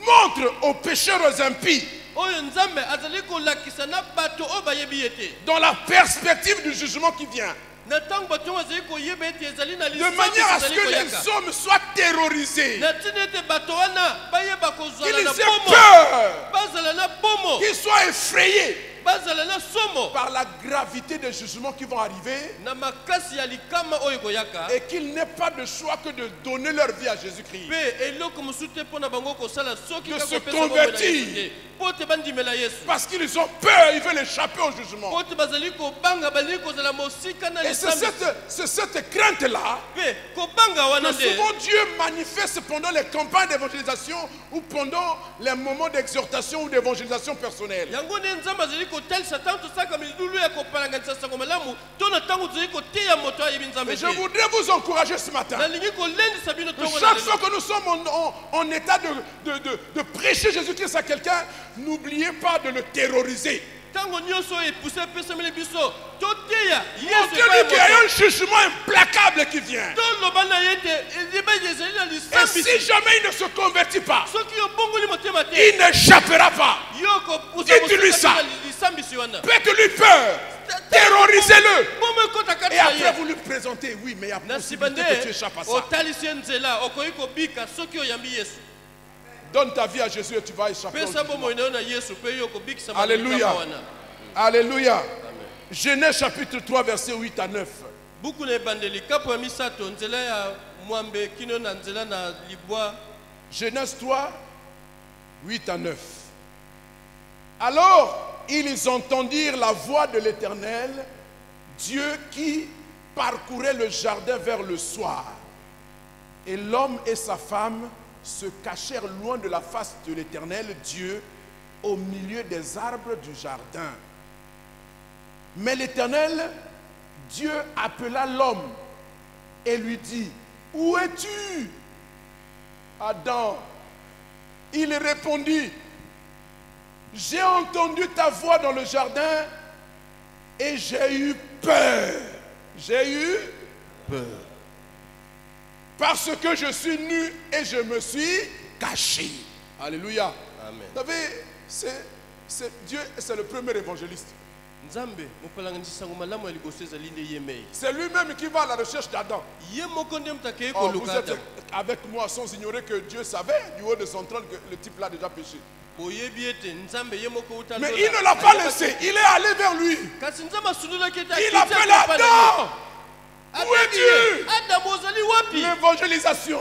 montre aux pécheurs, aux impies, oyo Nzambe azali kolakisa na bato oyo bayebi ete. dans la perspective du jugement qui vient. Na tango bato azali koyeba ete ezali na De lisasi manière à ce ezali que koyaka. les hommes soient terrorisés, Na tina ete bato wana bayeba kozala qu'ils na aient bomo. peur, Bazala na bomo. qu'ils soient effrayés Bazala na somo. par la gravité des jugements qui vont arriver Na makasi ya likama oyo koyaka. et qu'ils n'aient pas de choix que de donner leur vie à Jésus-Christ. Pe eloko mosusu te mpona bango kosala soki De kaka se kopesa bomoi na convertir. Yesu te. Po te bandimela Yesu. Parce qu'ils ont peur, ils veulent échapper au jugement. Po te bazali kobanga balingi kozala mosika na Et c'est lisambi. cette crainte-là Pe kobanga wana que nde. souvent Dieu manifeste pendant les campagnes d'évangélisation ou pendant les moments d'exhortation ou d'évangélisation personnelle. Yango nde Nzambe azali kotalisa tango tosaka milulu ya kopalanganisa sango malamu to na tango tozali koteya moto ayebi Nzambe Et je te. voudrais vous encourager ce matin. Nalingi kolendisa bino tongo na Chaque lelo. fois que nous sommes en état de prêcher Jésus-Christ à quelqu'un, n'oubliez pas de le terroriser. Tango nyonso epuse epesameli biso toteya Yesu Montrez-lui qu'il y a un jugement implacable qui vient. toloba na ye te eliba ezali na Et lisambi. si jamais il ne se convertit pas, Soki obongoli motema te. il n'échappera pas. Yoko Dites-lui ça. lisambisi wana. Faites-lui peur. Terrorisez-le. Bomo ekota kati Et na après, ye. vous lui présentez. Oui, mais il y a Na nsima possibilité nde que tu échappes à ça. otalisi ye nzela okoki kobika soki oyambi Yesu. Donne ta vie à Jésus et tu vas échapper au Pesa jugement. bomoi na yo na Yesu pe yo kobikisa Alléluia. makama wana. Alléluia. Genèse chapitre 3, versets 8 à 9. Buku na ebandeli kapo ya misato nzela ya mwambe kino na nzela na libwa. Genèse 3, 8 à 9. Alors, ils entendirent la voix de l'Éternel, Dieu qui parcourait le jardin vers le soir. Et l'homme et sa femme se cachèrent loin de la face de l'Éternel, Dieu, au milieu des arbres du jardin. Mais l'Éternel, Dieu appela l'homme et lui dit, « Où es-tu, Adam ?» Il répondit, « J'ai entendu ta voix dans le jardin et j'ai eu peur. » J'ai eu peur. Parce que je suis nu et je me suis caché. Alléluia. Amen. Vous savez, Dieu, c'est le premier évangéliste. Nzambe mopalanganisi sango malamu ya liboso ezali nde ye mei. C'est lui-même qui va à la recherche d'Adam. Ye moko nde moto akei Oh, vous koluka êtes Adamu. avec moi sans ignorer que Dieu savait du haut de son trône que le type là a déjà péché. Boyebi ete Nzambe ye moko uta Mais lola. il ne l'a pas laissé. Il est allé vers lui. Kasi Nzambe asunulaki ete Il akiti appelle akapa na ye. Adam. Où Abebi ye, es-tu? Adamu ozali wapi? L'évangélisation,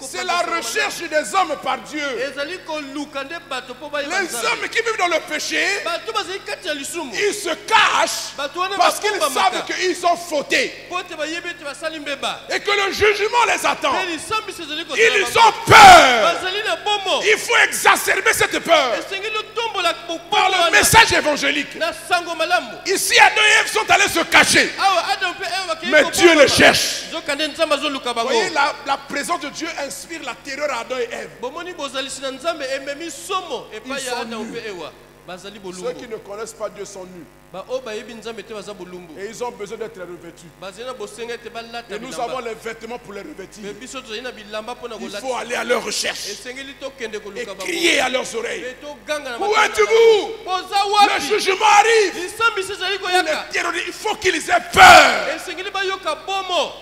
c'est la recherche des hommes par Dieu. ezali koluka nde bato mpo bayeba Les Nzambe. hommes qui vivent dans le péché, Bato bazali kati ya lisumu. ils se cachent Bato wana parce qu'ils bakumbamaka. savent qu'ils ont fauté Po ete bayebi ete basali mbeba. et que le jugement les attend. Mpe lisambisi ezali kozala Ils bango. ont peur. Bazali na bomo. Il faut exacerber cette peur Esengeli otombola par bobomo le wana. message évangélique. Na sango malamu. Ici, Adam et Ève sont allés se cacher. Awa Adamu mpe Eva bakei Mais koboma. Dieu les cherche. Nzoka nde Nzambe azoluka Vous bango. voyez, la présence de Dieu inspire la terreur à Adam et Ève. Bomoni bozalisi na Nzambe ememi somo epai Ils ya sont Adamu nus. mpe Ewa. Bazali Ceux bolumbu. qui ne connaissent pas Dieu sont nus. Baoyo bayebi Nzambe te baza bolumbu. Et ils ont besoin d'être revêtus. Bazali na bosenga ete balata Et nous avons bilamba. les vêtements pour les revêtir. Me biso tozali na bilamba mpona Il kolata. faut aller à leur recherche Esengeli tokende et koluka bango. crier à leurs oreilles. Pe toganga na Où matoi na êtes-vous? bango. Boza Le wapi? jugement arrive. Lisambisi ezali koyaka. Les terroristes, il faut qu'ils aient peur. Esengeli bayoka bomo.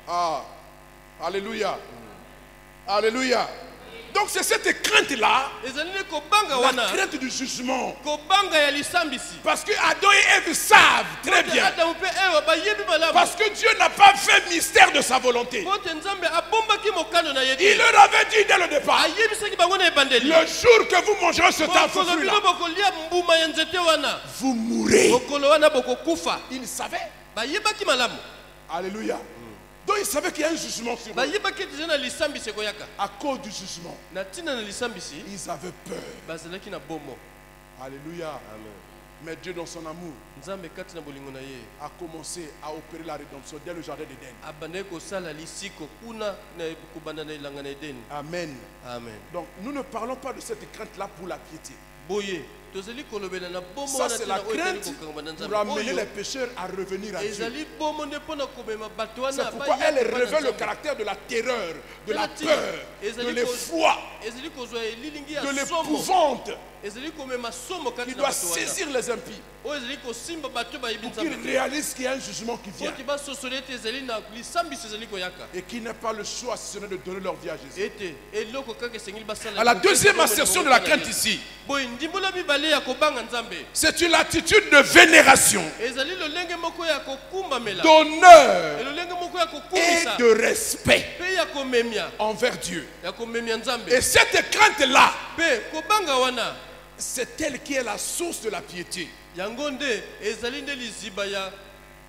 Ah, alléluia. Alléluia. Donc c'est cette crainte-là, ezali ne kobanga la wana crainte du jugement. kobanga ya lisambisi. Parce que Adam et Ève savent très bien. Adamu pe Ewa bayebi malamu. Parce que Dieu n'a pas fait mystère de sa volonté. Pote nzambe abombaki mokano na ye te. Il leur avait dit dès le départ, Ayebisaki bango na ebandeli. le jour que vous mangerez ce temps Mokolo fruit bino là, bokolia mbuma ya nzete wana. vous mourrez. Mokolo wana bokokufa. Il savait. Bayebaki malamu. Alléluia. Donc il savait qu'il y a un jugement sur eux. Bayebaki ete na lisambisi ekoyaka. À cause du jugement, Na ntina na lisambisi ils avaient peur. bazalaki na bomo. Alléluia. Amen. Mais Dieu, dans son amour, Nzambe kati na bolingo na ye a commencé à opérer la rédemption dès le jardin d'Éden. abandaki kosala lisiko kuna na kobanda na elanga na edeni. Amen. Amen. Donc nous ne parlons pas de cette crainte-là pour la piété. Boye tozali kolobela na bomo Ça, wana c'est tina la oyo ezali crainte kokanga na pour Nzambe. amener Oyo les pécheurs à revenir à Dieu. ezali bomo nde mpona komema bato wana C'est pourquoi baya elle kobanda révèle le Nzambe. caractère de la terreur, de la Tala peur, tina, de l'effroi, ezali kozwa elilingi ya de somo l'épouvante ezali komema somo kati qui na doit bato wana saisir les impies oyo ezali kosimba bato bayebi pour qu'ils Nzambe te. réalisent qu'il y a un jugement qui vient Soki basosoli ete ezali na lisambisi ezali koyaka et qui n'est pas le choix si ce n'est de donner leur vie à Jésus. ete eloko kaka esengeli basala. À la deuxième assertion de la crainte ici, boye ndimbola mibale ya kobanga Nzambe c'est une attitude de vénération, ezali lolenge moko ya kokumbamela d'honneur elolenge moko ya et kokumisa de respect mpe ya komemia envers Dieu. ya komemia Nzambe Et cette crainte-là, mpe kobanga wana c'est elle qui est la source de la piété. yango nde ezali nde liziba ya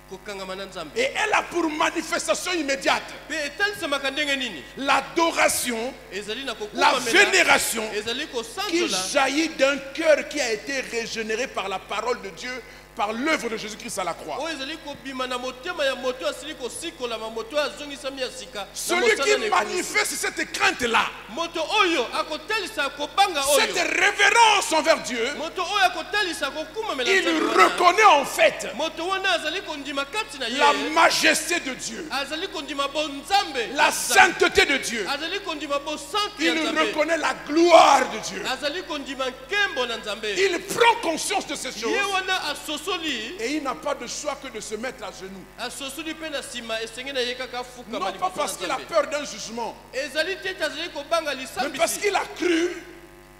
kokangama na Nzambe Et elle a pour manifestation immédiate mpe etalisamaka ndenge nini l'adoration, ezali na la kokumbamela vénération ezali qui kosanzola jaillit d'un cœur qui a été régénéré par la parole de Dieu, par l'œuvre de Jésus-Christ à la croix. oyo ezali kobima na motema ya moto asili kosikolama moto azongisami ya sika na Celui mosala qui na ekulusu. manifeste cette crainte-là, moto oyo akotalisa kobanga cette oyo révérence envers Dieu, moto oyo akotalisa kokumamela il Nzambe wana. reconnaît en fait moto wana azali kondima kati na la ye majesté de Dieu, azali kondima bonzambe la sainteté de Dieu. azali kondima bosante ya Il Nzambe reconnaît la gloire de Dieu. azali kondima nkembo na Nzambe Il prend conscience de ces choses ye wana asosoli et il n'a pas de choix que de se mettre à genoux. asosoli mpe na nsima esenge na ye kaka afukama Non pas liboso parce na qu'il a Nzambe peur d'un jugement, ezali te ete azali kobanga mais parce lisambisi qu'il a cru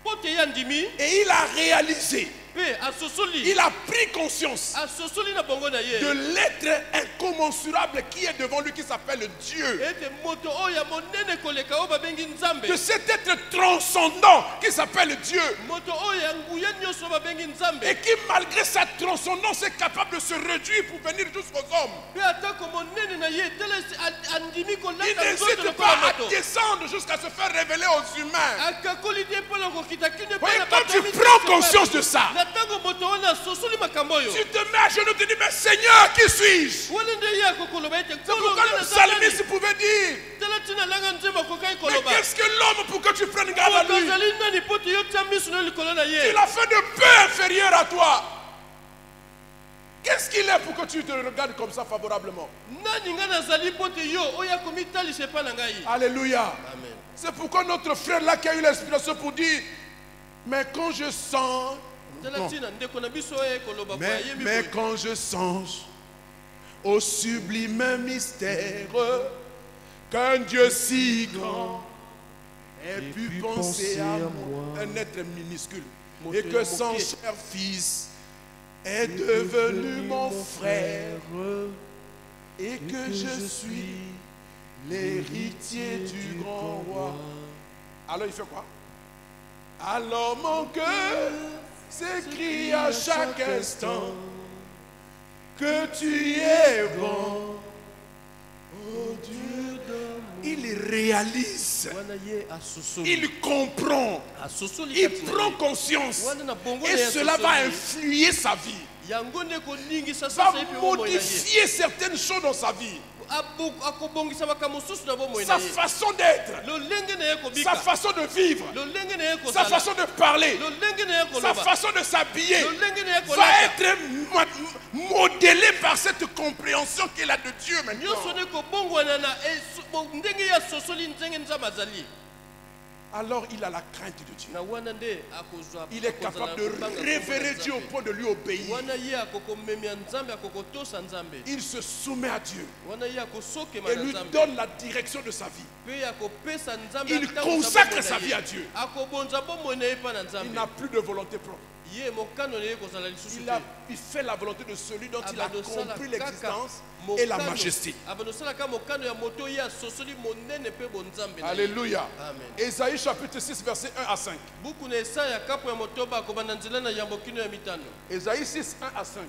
mpo te ye andimi et il a réalisé, mpe asosoli il a pris conscience asosoli na bongo na ye de l'être incommensurable qui est devant lui, qui s'appelle Dieu. ete moto oyo ya monene koleka oyo babengi Nzambe De cet être transcendant qui s'appelle Dieu. moto oyo ya nguya nyonso oyo babengi Nzambe Et qui, malgré sa transcendance, est capable de se réduire pour venir jusqu'aux hommes. mpe atako monene na ye tala andimi Il kolata nzoto n'hésite lokola pas à moto descendre jusqu'à se faire révéler aux humains. akakoli te mpona kokita kini mpe Oui, na quand bato tu ya misusu prends bato. conscience de ça, na ntango moto wana asosoli makambo oyo tu te mets à genoux et te dis, mais Seigneur, qui suis-je? wana nde ye akokoloba ete C'est pourquoi le psalmiste pouvait dire, tala ntina langa nzembo akokai mais koloba qu'est-ce que l'homme pour que tu prennes garde à moto lui? azali nani mpo te yo tia miso na likolo na Il ye a fait de peu inférieur à toi. Qu'est-ce qu'il est pour que tu te regardes comme ça favorablement? nani ngai nazali mpo te yo oyo akomitalisa epai na ngai Alléluia. amen C'est pourquoi notre frère là qui a eu l'inspiration pour dire, mais quand je sens, tala ntina ndeko na biso oyo ekoloba po mais ayembi boye. quand je songe au sublime mystère qu'un Dieu si grand ait pu penser à moi, un être minuscule, et que son cher fils est devenu mon frère, et que je suis l'héritier du grand roi. Alors il fait quoi? Alors mon cœur s'écrie à chaque instant que tu es bon, oh Dieu d'amour. Il réalise, wana ye asosoli il comprend, asosoli il kati na prend ye. conscience, wana na bongo na et ye cela va asosoli. influer sa vie, yango nde koningisa va sasa epe bomoi na ye modifier certaines choses dans sa vie, akobongisa makambo mosusu na bomoi sa na ye façon d'être, lolenge na ye sa kobika façon de vivre, lolenge na ye sa kozala façon de parler, lolenge na ye sa koloba façon de s'habiller lolenge na ye va kolata être modelé par cette compréhension qu'il a de Dieu maintenant. nyonso nde kobongwana na ndenge ye asosoli ndenge nzambe azali alors il a la crainte de Dieu. na wana nde akozwa Il est capable de révérer Dieu au point de lui obéir. wana ye akokomemia nzambe akokotosa nzambe Il se soumet à Dieu wana ye akosokema et na lui nzambe donne la direction de sa vie. pe akopesa nzambe Il atango consacre za sa bomoi na vie ye. à Dieu. akobonza bomoi na ye pa na Il nzambe n'a plus de volonté propre. ye mokano na ye kozala lisusu Il fait la volonté de celui dont il a Abandosala compris kaka l'existence mokano- et la majesté. abandosalaka mokano ya moto ye asosoli monene mpe bonzambe na ye. Alléluia. Amen. Ésaïe chapitre 6, verset 1 à 5. buku na esaya kapo ya motoba akobanda nzela na yambo kino ya mitano Ésaïe 6, 1 à 5.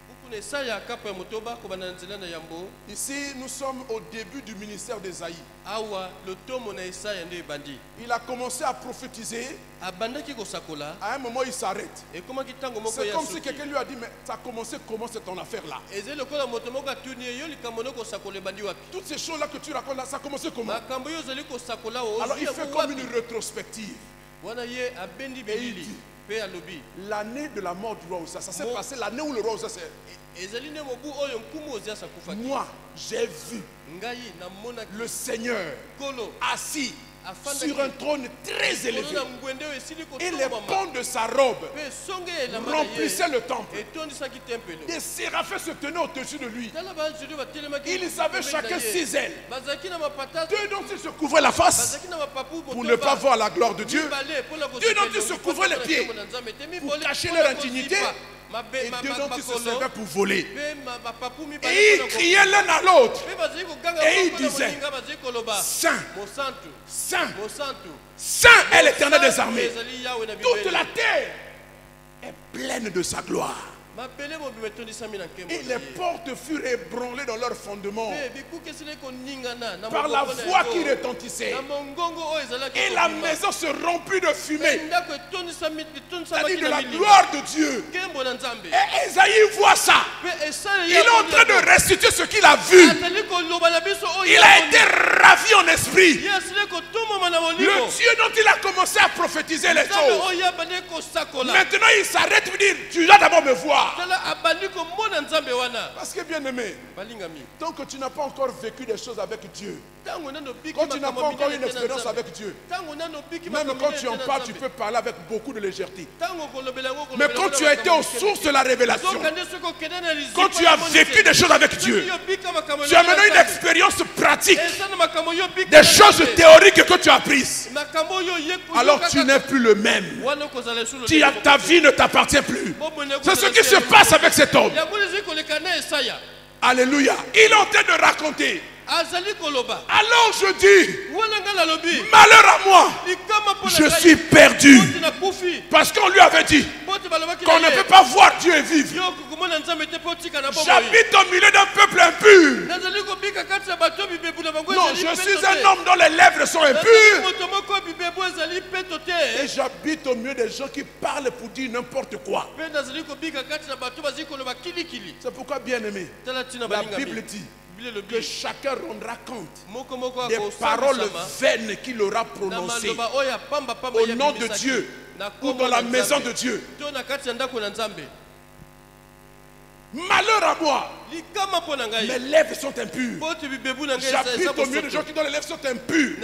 buku na esaya kapo ya motoba akobanda na nzela na yambo Ici, nous sommes au début du ministère d'Ésaïe. awa lotomo na esaya nde ebandi Il a commencé à prophétiser. abandaki kosakola À un moment, il s'arrête. ekomaki ntango moko C'est ya comme si soki quelqu'un lui a dit, mais ça a commencé comment cette ton affaire-là? ezali lokola moto moko atuni ye yo likambo no kosakola ebandi wapi Toutes ces choses-là que tu racontes là, ça a commencé comment? makambo yo ozali kosakola Alors il ozwi fait yango comme wapi une rétrospective. wana ye abendi bilili dit, mpe alobi L'année de la mort du roi Osa, ça s'est passé l'année où le roi Osa s'est... ezali nde mobu oyo nkumu ozias akufaki Moi, j'ai vu ngai namonaki le Seigneur kolo assis afandaki sur un trône très likolo élevé. na ngwende oyo esili Et les kotombama pans de sa robe mpe songe elamba na remplissaient ye le temple. etondisaki tempelo Des séraphins se tenaient au-dessus de lui. tala banzeli batelemaki Ils avaient chacun 6 ailes. bazalaki na mapata Deux dont ils se couvraient la face bazalaki na mapapu pour ne pas voir la gloire de Dieu. Deux dont ils se couvraient les pieds pour cacher leur intimité. Et deux dont ils se servaient pour voler. Et ils criaient l'un à l'autre. Et ils disaient, Saint, Saint, Saint est l'Éternel des armées. Toute la terre est pleine de sa gloire. Et les portes furent ébranlées dans leur fondement par la voix qui retentissait. Et la maison se remplit de fumée, c'est-à-dire de la gloire de Dieu. Et Esaïe voit ça. Il est en train de restituer ce qu'il a vu. Il a été ravi en esprit. Le Dieu dont il a commencé à prophétiser les choses. Maintenant il s'arrête pour dire, tu dois d'abord me voir. Parce que bien aimé, tant que tu n'as pas encore vécu des choses avec Dieu, quand tu n'as pas encore une expérience avec Dieu, même quand tu en parles, tu peux parler avec beaucoup de légèreté. Mais quand tu as été aux sources de la révélation, quand tu as vécu des choses avec Dieu, tu as maintenant une expérience pratique, des choses théoriques que tu as prises, alors tu n'es plus le même. Ta vie ne t'appartient plus. C'est ce qui se passe avec cet homme. Alléluia. Il est en train de raconter. Alors je dis, malheur à moi, je suis perdu. Parce qu'on lui avait dit qu'on ne peut pas voir Dieu et vivre. J'habite au milieu d'un peuple impur. Non, je suis un homme dont les lèvres sont impures. Et j'habite au milieu des gens qui parlent pour dire n'importe quoi. C'est pourquoi, bien aimé, la Bible dit que chacun rendra compte des paroles vaines qu'il aura prononcées au nom de Dieu ou dans la maison de Dieu. Malheur à moi, mes lèvres sont impures. J'habite au milieu de gens dont les lèvres sont impures.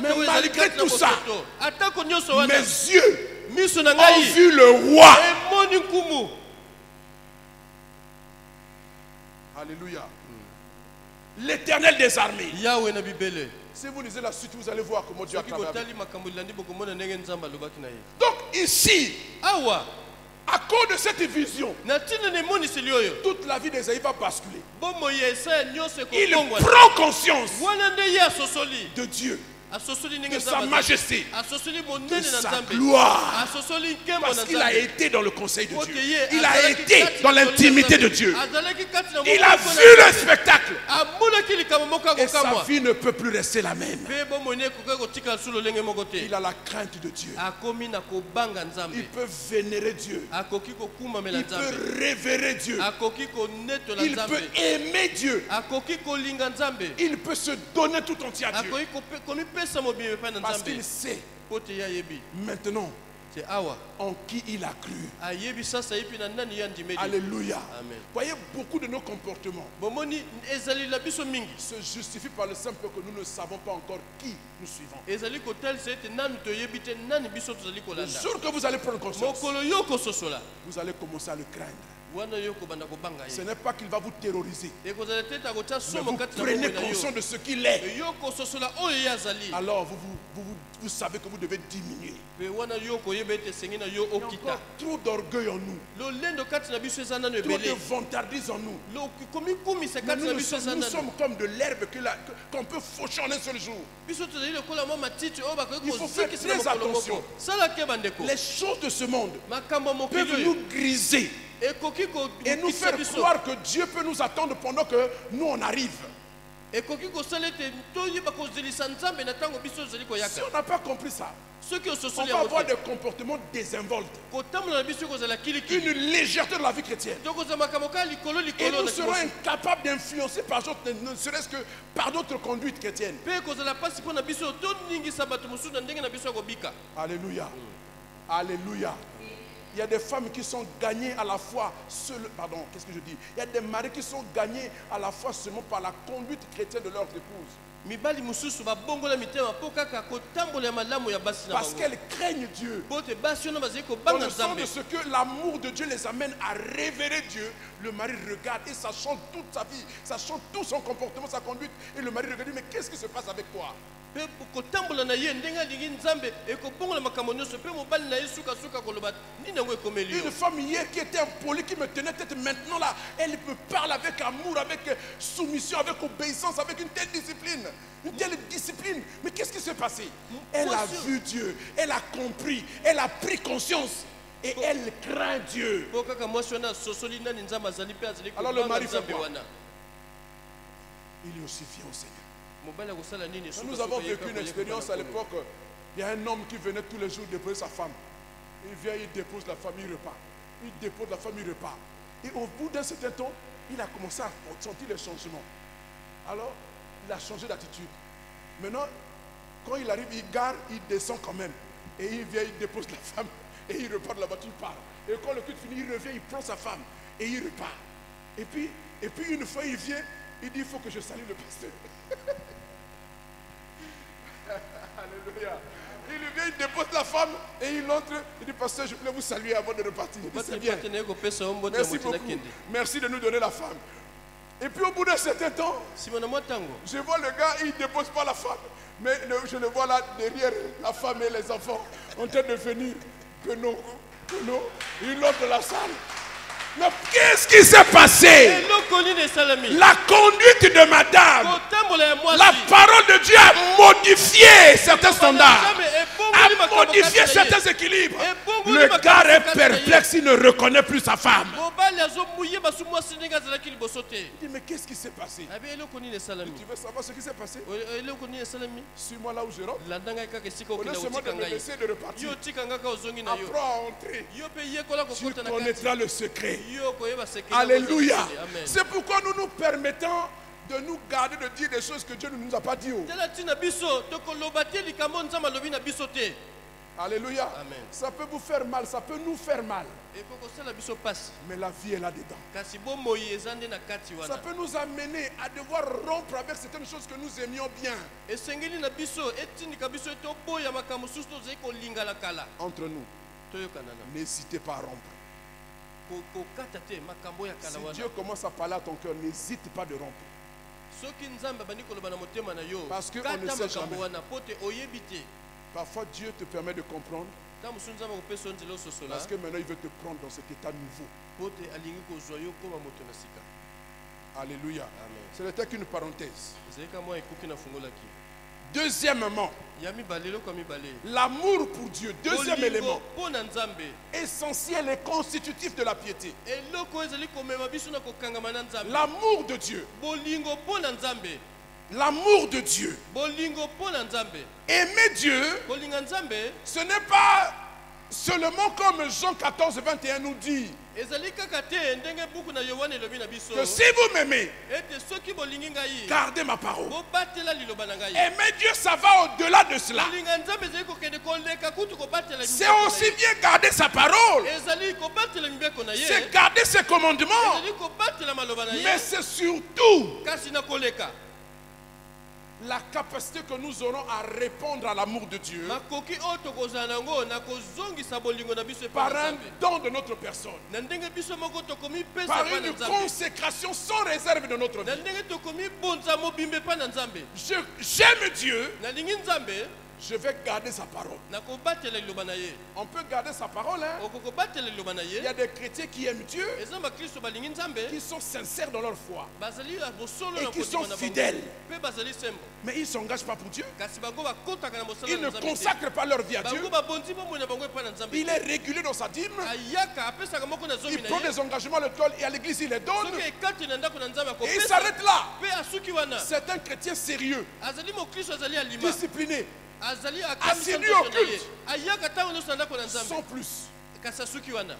Mais malgré tout ça, mes yeux ont vu le roi. Alléluia. L'Éternel des armées. Si vous lisez la suite, vous allez voir comment Dieu a travaillé. Donc ici, à cause de cette vision, toute la vie d'Ésaïe va basculer. Il prend conscience de Dieu, de sa majesté, de sa gloire. Parce qu'il a été dans le conseil de Dieu. Il a été dans l'intimité de Dieu. Il a vu le spectacle. Et sa vie ne peut plus rester la même. Il a la crainte de Dieu. Il peut vénérer Dieu. Il peut révérer Dieu. Il peut aimer Dieu. Il peut se donner tout entier à Dieu. Parce qu'il sait maintenant C'est awa. En qui il a cru. Ayebi sasa ipi na nani yandimeli. Alléluia. Amen. Voyez, beaucoup de nos comportements Bomoni ezali la biso mingi. se justifient par le simple que nous ne savons pas encore qui nous suivons. Ezali ko tel c'est nanu to yebite nani biso tozali ko Le landa. jour que vous allez prendre conscience, Mokolo yoko sosola. vous allez commencer à le craindre. Wana yoko banda ko banga Ce ye. n'est pas qu'il va vous terroriser, E ko zala teta ko tsa mais somo vous kati na prenez bomoi na conscience yo. de ce qu'il est. Yoko sosola oyo yazali. Alors vous savez que vous devez diminuer. Pe wana yoko yebete sengina yo Il y a okita. encore trop d'orgueil en nous, Lo lendo kati na biso ezana no trop de ebele. vantardise en nous. Lo komi kumi se Mais kati na nous biso sommes ezana. comme de l'herbe qu'on peut faucher en un seul jour. Biso tozali lokola mwa matiti oyo bakoki Il faut faire kozikisa très mokolo attention. moko. Sala ke bandeko. Les choses de ce monde Makambo ya peuvent mokili nous oyo griser ekoki et nous kokisa faire biso. croire que Dieu peut nous attendre pendant que nous on arrive. Ekoki kosala ete toyeba kozelisa nzambe na ntango biso tozali Si koyaka. on n'a pas compris ça, Soki on ososoli va avoir yango des comportements désinvoltes, kotambola na biso kozala kilikili. une légèreté de la vie chrétienne. tokozala makambo kaka likolo Et likolo nous na serons liboso. incapables d'influencer par d'autres, ne serait-ce que par d'autres conduites chrétiennes. Mpe kozala mpasi mpo na biso toningisa bato mosusu na ndenge na biso ya kobika. Alléluia. Alléluia. Il y a des femmes qui sont gagnées à la fois, pardon, qu'est-ce que je dis? Il y a des maris qui sont gagnés à la fois seulement par la conduite chrétienne de leurs épouses. Mibali mosusu babongola mitema mpo kaka kotambola ya malamu ya basi na Parce bango. qu'elles craignent Dieu. Po te basi wana bazali Dans kobanga le sens nzambe. de ce que l'amour de Dieu les amène à révérer Dieu, le mari regarde et ça change toute sa vie, ça change tout son comportement, sa conduite. Et le mari regarde, mais qu'est-ce qui se passe avec toi? Mpe kotambola na ye ndenge alingi nzambe ekobongola makambo nyonso mpe mobali na ye sukasuka koloba nini yango ekomeli yo. Une femme hier qui était impolie, qui me tenait tête, maintenant là, elle me parle avec amour, avec soumission, avec obéissance, avec une telle discipline. Une telle discipline. Mais qu'est-ce qui s'est passé? Elle a vu Dieu, elle a compris, elle a pris conscience et elle craint Dieu. Po kaka mwasi wana sosoli nani nzambe azali mpe azali Alors le kobanga mari fait nzambe quoi? wana. Il est aussi fier au Seigneur. Mobali akosala nini Nous sukasuka avons ye vécu une kaka expérience ye à kobanga l'époque. Il y a un homme qui venait tous les jours déposer sa femme. Il vient, il dépose la femme, il repart. Il dépose la femme, il repart. Et au bout d'un certain temps, il a commencé à sentir les changements. Alors, il a changé d'attitude. Maintenant, quand il arrive, il gare, il descend quand même. Et il vient, il dépose la femme. Et il repart de la voiture, il part. Et quand le culte finit, il revient, il prend sa femme. Et il repart. Et puis une fois, il vient, il dit, il faut que je salue le pasteur. Alléluia. Il vient, il dépose la femme et il entre. Il dit, pasteur, je voulais vous saluer avant de repartir. Il dit, c'est bien. Merci beaucoup. Merci de nous donner la femme. Et puis au bout d'un certain temps, je vois le gars, il ne dépose pas la femme. Mais je le vois là derrière la femme et les enfants en train de venir. Que non, il entre la salle. Mais qu'est-ce qui s'est passé? La conduite de madame, la parole de Dieu a modifié certains standards, a modifié certains équilibres. Le gars est perplexe, il ne reconnaît plus sa femme. Il dit, mais qu'est-ce qui s'est passé? Tu veux savoir ce qui s'est passé? Suis-moi là où je rentre. On a seulement de me laisser de repartir. Apprends à entrer. Tu connaîtras le secret. Alléluia. C'est pourquoi nous nous permettons de nous garder de dire des choses que Dieu ne nous a pas dit. Alléluia. Amen. Ça peut vous faire mal, ça peut nous faire mal. Mais la vie est là-dedans. Ça peut nous amener à devoir rompre avec certaines choses que nous aimions bien. Entre nous, n'hésitez pas à rompre. Si Dieu commence à parler à ton cœur, n'hésite pas de rompre. Parce qu'on ne sait jamais. Parfois Dieu te permet de comprendre. Parce que maintenant il veut te prendre dans cet état nouveau. Alléluia. Ce n'était qu'une parenthèse. Deuxièmement, l'amour pour Dieu. Deuxième élément, essentiel et constitutif de la piété. L'amour de Dieu. L'amour de Dieu. Aimer Dieu, ce n'est pas Seulement comme Jean 14, 21 nous dit ezali kaka te ndenge buku na Yohane elobi na biso que si vous m'aimez, ete soki bolingi ngai gardez ma parole. bobatela liloba na ngai Aimer Dieu, ça va au-delà de cela. kolinga nzambe ezali kokende koleka kutu kobatela C'est aussi bien garder sa parole. ezali kobatela mibeko na ye C'est garder ses commandements. ezali kobatela maloba na ye Mais c'est surtout kasi na koleka la capacité que nous aurons à répondre à l'amour de Dieu makoki oyo tokozala nango na kozongisa bolingo na biso epai par na un nzambe don de notre personne, na ndenge biso moko tokomi pesa par epai na une nzambe consécration sans réserve de notre na vie. ndenge tokomi bonza mobimba epai na nzambe J'aime Dieu, nalingi nzambe je vais garder sa parole. nakobatela liloba na ye On peut garder sa parole. Hein? okokobatela liloba na Il y ye a des chrétiens qui aiment Dieu, eza bakristo balingi nzambe qui sont sincères dans leur foi, bazali ya bosolo et na qui sont kondima na bango fidèles. mpe bazali sembo Mais ils ne s'engagent pas pour Dieu. kasi bango bakotaka na mosala Ils na ne nzambe te consacrent pas leur vie à Dieu. bango babondi bomoi na bango epai na nzambe Il te est régulier dans sa dîme. ayaka apesaka moko na zomi Il na prend ye des engagements à l'école et à l'église, il les donne. soki ekati na ndako na nzambe Et il akopesa s'arrête là. mpe asuki wana C'est un chrétien sérieux, azali mokristo azali alima discipliné, azali Assidu akamisa au nzoto na ye culte. ayaka ntango nyonso na ndako na nzambe sans plus. kasi asuki wana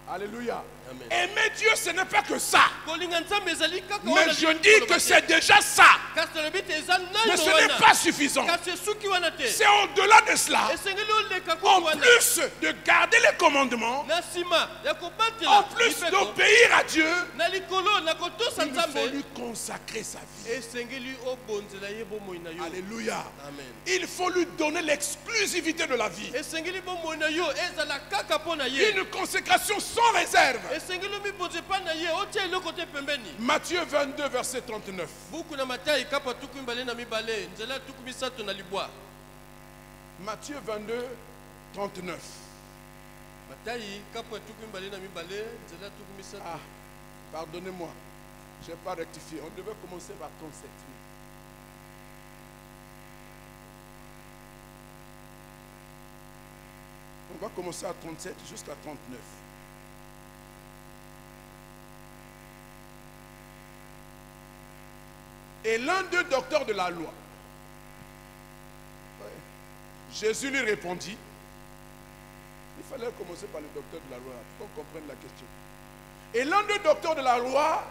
Alléluia. Amen. Aimer Dieu, ce n'est pas que ça. kolinga nzambe ezali kaka Mais wana je liloba dis que te. c'est déjà ça. kasi tolobi te eza Mais nano ce n'est wana pas suffisant. kasi esuki wana te C'est au-delà de cela. esengeli oleka En kutu wana plus de garder les commandements, na nsima ya en kobatela plus mibeko, d'obéir à Dieu, na likolo na kotosa il faut nzambe lui consacrer sa vie. esengeli obonzela ye bomoi na yo Alléluia. amen Il faut lui donner l'exclusivité de la vie. esengeli bomoi na yo ezala kaka mpo na ye Une consécration sans réserve. esengeli omibonza epai na ye otia eloko te pembeni Matthieu 22, verset 39. buku na matayi kapa tuku mibale na mibale nzela tuku misato na libwa Matthieu 22, 39. matayi kapa tuku mibale na mibale nzela tuku misato Ah, pardonnez-moi. Je n'ai pas rectifié. On devait commencer par 37. On va commencer à 37 jusqu'à 39. Et l'un d'eux, docteur de la loi, Jésus lui répondit. Il fallait commencer par le docteur de la loi pour qu'on comprenne la question. Et l'un des docteurs de la loi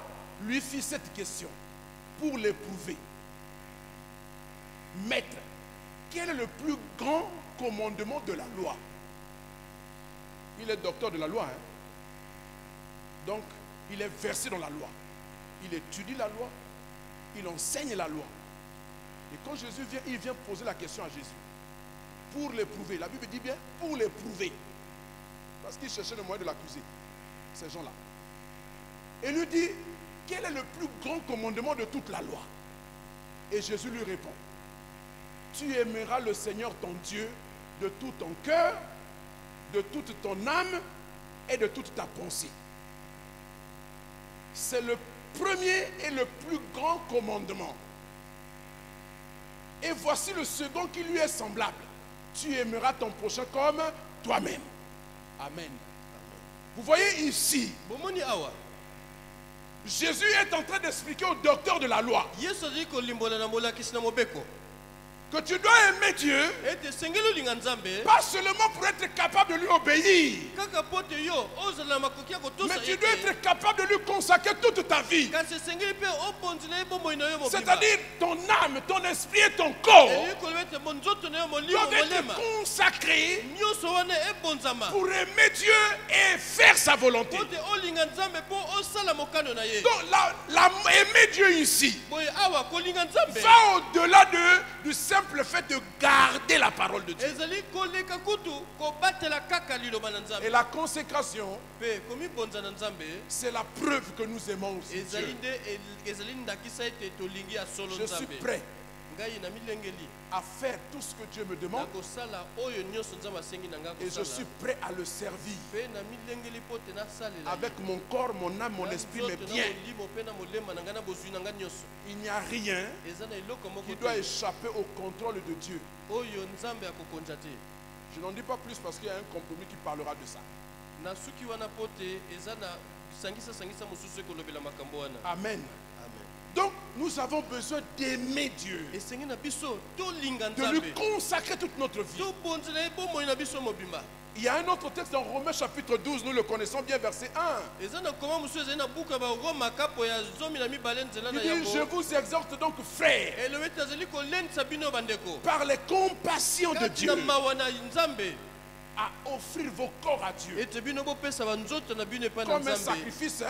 lui fit cette question pour l'éprouver. Maître, quel est le plus grand commandement de la loi? Il est docteur de la loi. Hein? Donc, il est versé dans la loi. Il étudie la loi. Il enseigne la loi. Et quand Jésus vient, il vient poser la question à Jésus. Pour l'éprouver. La Bible dit bien pour l'éprouver. Parce qu'il cherchait le moyen de l'accuser. Ces gens-là. Et lui dit, quel est le plus grand commandement de toute la loi? Et Jésus lui répond, tu aimeras le Seigneur ton Dieu de tout ton cœur, de toute ton âme et de toute ta pensée. C'est le premier et le plus grand commandement. Et voici le second qui lui est semblable. Tu aimeras ton prochain comme toi-même. Amen. Vous voyez ici, bomoni awa Jésus est en train d'expliquer au docteur de la loi yesu azali kolimbola na molakisi na mobeko que tu dois aimer Dieu, ete esengeli olinga nzambe pas seulement pour être capable de lui obéir, kaka po te yo ozala na makoki ya kotosa mais tu ye dois te être capable de lui consacrer toute ta vie. kasi esengeli mpe obonzela ye bomoi na yo mobimba C'est-à-dire ton âme, ton esprit et ton corps elingi koloba ete nzoto na yo molimo doivent être molema consacrés nyonso wana ebonzama pour aimer Dieu et faire sa volonté. po te olinga nzambe mpo osala mokano na ye Donc aimer Dieu ici boye awa kolinga nzambe va au-delà du simple fait de garder la parole de Dieu. ezali koleka kutu kobatela kaka liloba na Et nzambe la consécration, mpe komibonza na nzambe c'est la preuve que nous aimons aussi ezali Dieu. nde ezali ndakisa ete tolingi ya solo Je suis nzambe prêt ngai na milengeli à faire tout ce que Dieu me demande nakosala oyo nyonso nzambe asengi na ngai et je suis kosala prêt à le servir mpe na milengeli mpo te nasalela avec mon corps, mon âme, mon esprit, mes biens. molimo mpe na molema na ngai na bozwi na ngai nyonso Il n'y a rien eza na eloko moko qui doit te échapper au contrôle de Dieu. oyo nzambe akokonza te Je n'en dis pas plus parce qu'il y a un compromis qui parlera de ça. na suki wana mpo te eza na sangisa mosusu ekolobela makambo wana Amen. amen Donc, nous avons besoin d'aimer Dieu, esengi na biso tolinga de lui nzambe consacrer toute notre vie. tobonzela ye bomoi na biso mobimba. Il y a un autre texte dans Romains chapitre 12, nous le connaissons bien, verset 1. eza na koma mosusu ezali na buku ya baroma kapo ya 12 nzela na Il dit, je yango vous exhorte donc, frères, elobi ete azali kolendisa bino bandeko par les compassions de kati Dieu, na mawa na nzambe à offrir vos corps à Dieu ete bino bopesa banzoto na bino epai na comme un nzambe sacrifice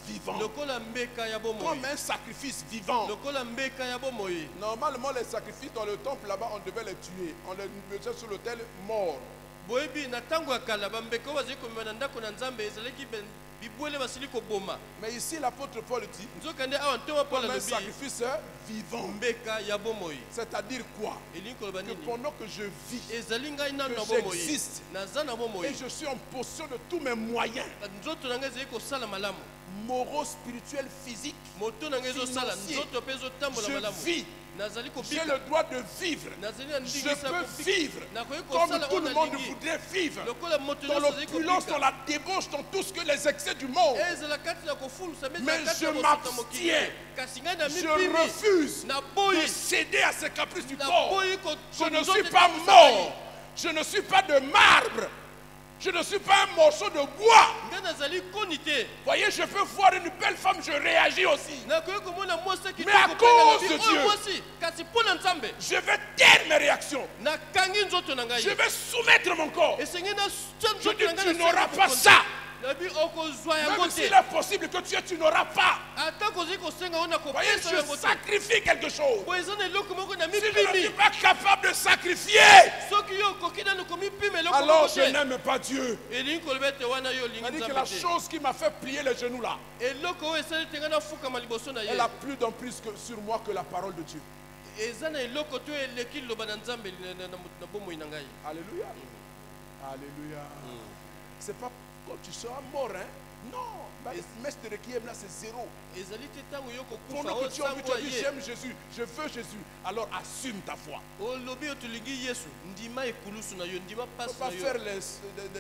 vivant. lokola mbeka ya bomoi Comme un sacrifice vivant. lokola mbeka ya bomoi. Normalement, les sacrifices dans le temple là-bas, on devait les tuer. On les mettait sur l'autel mort. boyebi na ntango ya kala bambeka oyo bazali komema na ndako na nzambe ezalaki bibwele basili koboma. Mais ici, l'apôtre Paul dit nzokande awa ntoma paul comme un alobi sacrifice vivant. mbeka ya bomoi. C'est-à-dire quoi? elingi koloba Que nini pendant que je vis ezali ngai nano na que bomoi j'existe naza na bomoi et je suis en possession de tous mes moyens, nzoto na ngai ezali kosala malamu moraux, spirituels, physiques, moto na ngai ezosala financier. nzoto mpe ezotambola je malamu vis. nazali J'ai kobika le droit de vivre. nazali na Je ndingisa peux vivre nakoki comme kosala tout oyo le monde nalingi voudrait vivre. lokola moto Dans nyonso azali l'opulence, dans kobika la débauche, dans tout ce que les excès du monde. ezala kati na kofulusa Mais ezala kati je ya kosota mokili m'abstiens. kasi ngai na Je mipimi refuse na de boyi céder à ces caprices du na corps. boyi Je ne suis pas mort. Je ne suis pas de marbre. Je ne suis pas un morceau de bois. ngai nazali koni te Voyez, je peux voir une belle femme, je réagis aussi. nakoki komona mwasi Mais à cause de Dieu. mwasi kasi mpo na nzambe Je vais taire mes réactions. nakangi nzoto na ngai Je vais soumettre mon corps. esengi na Je dis, tu n'auras pas ça. nabi okozwa yango Même s'il te est possible que tu n'auras pas. ata kozali kosenga oyo na Voyez, kopesa je yango te sacrifie quelque chose. po eza na eloko moko na Si je ne suis mipimi pas capable de sacrifier, soki yo okoki nano komipima eloko alors moko je te n'aime pas Dieu. elingi koloba ete wana yo olingi C'est-à-dire que la nzambe te chose qui m'a fait plier les genoux là, eloko oyo esali te ngai nafukama liboso na ye elle a plus en plus que sur moi que la parole de Dieu. eza na eloko to eleki liloba na nzambe na bomoi na ngai Alléluia. Alléluia. C'est pas quand tu seras mort, hein? Non. Mestre qui aime là, c'est zéro. ezali te ntango yo kokufa Pendant que tu as envie, tu as dit osango ye j'aime Jésus, je veux Jésus, alors assume ta foi. olobi oyo tolingi yesu ndima ekulusu na yo ndima Il ne pasi faut pas na yo faire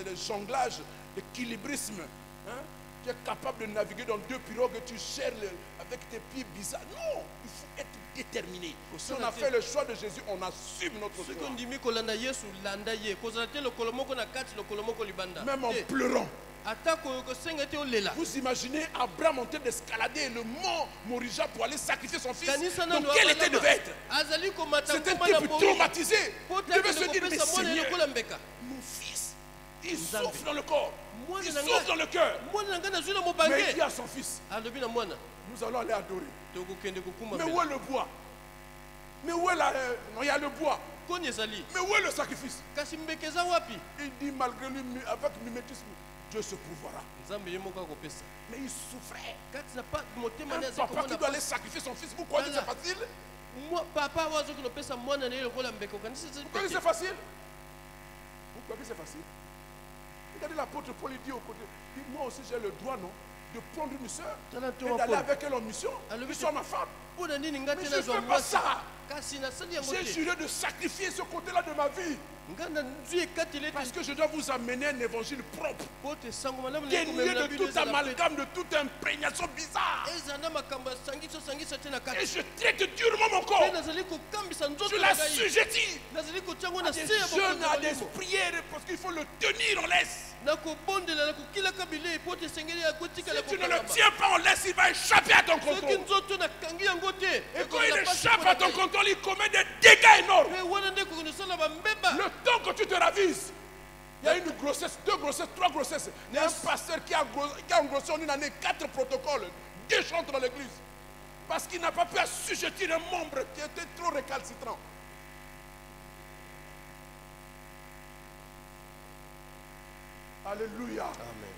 les jonglages, l'équilibrisme. Hein? Tu es capable de naviguer dans deux pirogues et tu cherches avec tes pieds bizarres. Non, il faut être déterminé. Si on a fait le choix de Jésus, on assume notre soki choix. ondimi kolanda yesu landa ye kozala te lokolo moko na kati lokolo moko libanda Même en Te, pleurant. ata kosenga ete olela Vous imaginez Abraham en train d'escalader le mont Morija pour aller sacrifier son fils. kanisa Donc nano quel était abalama. devait être? azali komata C'est un ngoma na type boyi traumatisé. po Il devait se takende dire, mais kopesa mwana ye Seigneur, lokola mbeka mon fils, il Nzambe. souffre dans le corps. Mwana Il na souffre ngai. dans le cœur. mwana na ngai nazwi na Mais il mobange dit à son fils, alobi na mwana nous allons aller adorer. tokokende kokuma Mais mbela où est le bois? Mais où est la... non, il y a le bois. koni ezali Mais où est le sacrifice? kasi mbeka eza wapi Il dit malgré lui, avec mimétisme, Dieu se pourvoira. nzambe ye moko akopesa Mais il souffrait. kati na motema Un ne azali papa qui komona doit aller sacrifier son fils, vous croyez que c'est Voilà. facile? papa oyo azoki kopesa mwana na ye lokola mbeka okanisi Vous croyez que c'est facile? Vous croyez que c'est facile? Regardez l'apôtre Paul, il dit au côté, il dit, moi aussi j'ai le droit, non, de prendre une soeur Tala et ntoma d'aller Paul. avec elle en mission. Alors, Ils sont ma femme. mpo na nini ngai Mais te je ne nazwa fais pas mwasi ça. kasi nasali yango J'ai te juré de sacrifier ce côté-là de ma vie. ngai nazwi ekateli Parce ete que je dois vous amener un évangile propre. po te sango malamu na Dénué ekomemela de bino tout ezala pe amalgame, de toute imprégnation bizarre. eza na makambo ya sangisa te na Et kati je traite durement mon mpe corps. nazali kokambisa Je nzoto na ngai l'assujettis. nazali kotia yango na Des se ya jeûnes, à bokonzi des molimo prières, parce qu'il faut le tenir en laisse. nakobondela nakokilaka bilei po te esengeli yakotikala Si tu ne le kokangama tiens pas en laisse, il va échapper à ton soki contrôle. nzoto nakangi yango te Et quand ekozala il pasi échappe mpo na à ton ngai. contrôle, il commet des dégâts énormes. mpe wana nde kokende osala bambeba Le temps que tu te ravises, il y a une grossesse, 2 grossesses, 3 grossesses. Il y a un pasteur qui a engrossé en une année 4 protocoles, 2 chantres dans l'église. Parce qu'il n'a pas pu assujettir un membre qui était trop récalcitrant. Alléluia. Amen.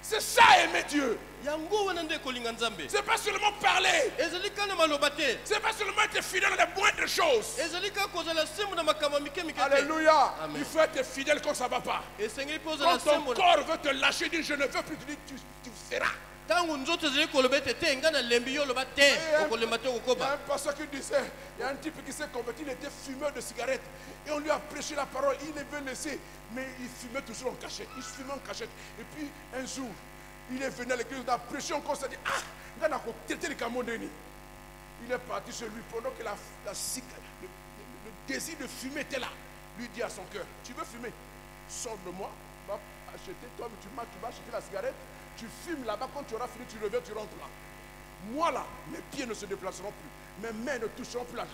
C'est ça aimer Dieu. yango wana nde kolinga nzambe C'est pas seulement parler. ezali kaka na maloba te C'est pas seulement être fidèle dans les moindres choses. ezali kaka kozala sembo na makambo ya mike mike te Alléluia. Amen. Il faut être fidèle quand ça ne va pas. esengeli mpe Quand ozala ton sembo na corps veut te lâcher, dit je ne veux plus, tu dis tu feras. ntango nzoto ezali koloba ete te ngai nalembi yo oloba te okolemba te Il y a okokoba un pasteur qui disait, il y a un type qui s'est converti, il était fumeur de cigarettes. Et on lui a prêché la parole, il veut laisser. Mais il fumait toujours en cachette. Il fumait en cachette. Et puis un jour, il est venu à l'église, on a prêché encore, il s'est dit, ah, Il est parti chez lui pendant que le désir de fumer était là. Lui dit à son cœur, tu veux fumer? Sors de moi, va acheter, toi tu vas acheter la cigarette, tu fumes là-bas, quand tu auras fini, tu reviens, tu rentres là. Moi là, mes pieds ne se déplaceront plus, mes mains ne toucheront plus la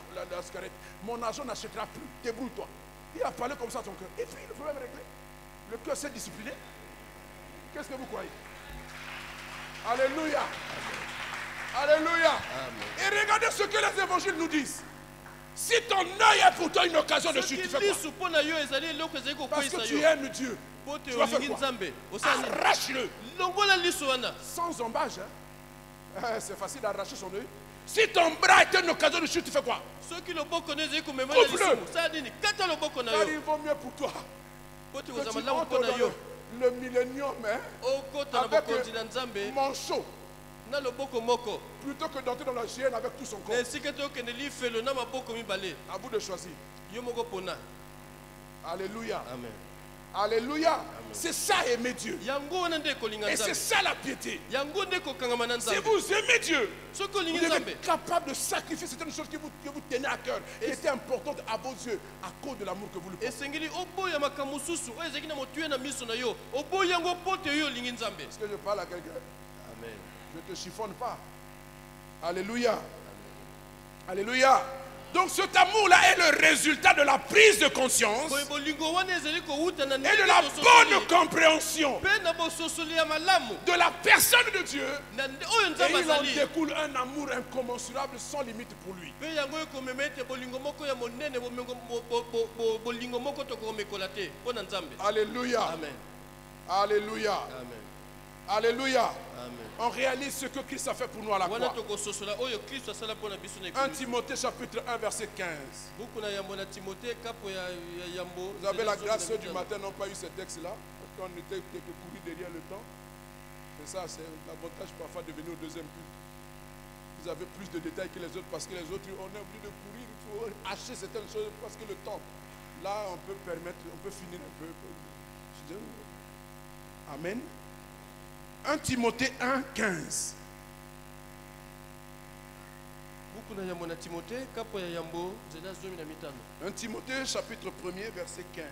cigarette, mon argent n'achètera plus, débrouille-toi. Il a parlé comme ça à son cœur. Et puis le problème est réglé. Le cœur s'est discipliné. Qu'est-ce que vous croyez? Alléluia. Alléluia. Et regardez ce que les évangiles nous disent. Si ton œil est pour toi une occasion de chute, tu fais quoi? Parce que tu aimes Dieu. Tu vas faire quoi? Arrache-le. Sans embâche. Hein? C'est facile d'arracher son œil. Si ton bras est une occasion de chute, tu fais quoi? Coupe-le. Car il vaut mieux pour toi que tu entres dans le millénium avec manchot plutôt que d'entrer dans la géhenne avec tout son corps. À vous de choisir. Alléluia. Amen. Alléluia. C'est ça aimer Dieu. Et c'est ça la piété. Si vous aimez Dieu, vous êtes capable de sacrifier certaines choses que vous tenez à cœur et qui étaient importantes à vos yeux à cause de l'amour que vous lui portez. Est-ce que je parle à quelqu'un? Amen. Je ne te chiffonne pas. Alléluia. Alléluia. Donc cet amour-là est le résultat de la prise de conscience et de la bonne compréhension de la personne de Dieu. Et il en découle un amour incommensurable sans limite pour lui. Alléluia. Amen. Alléluia. Amen. Alléluia. Amen. On réalise ce que Christ a fait pour nous à la croix. 1 Timothée chapitre 1 verset 15. Vous avez la grâce, ceux du matin n'ont pas eu ce texte-là, parce qu'on était couru derrière le temps. Mais ça, c'est l'avantage parfois de venir au deuxième culte. Vous avez plus de détails que les autres, parce que les autres, on est obligé de courir, il faut acheter certaines choses, parce que le temps, là, on peut permettre, on peut finir un peu. Amen. 1 Timothée 1, 15. 1 Timothée chapitre 1er verset 15.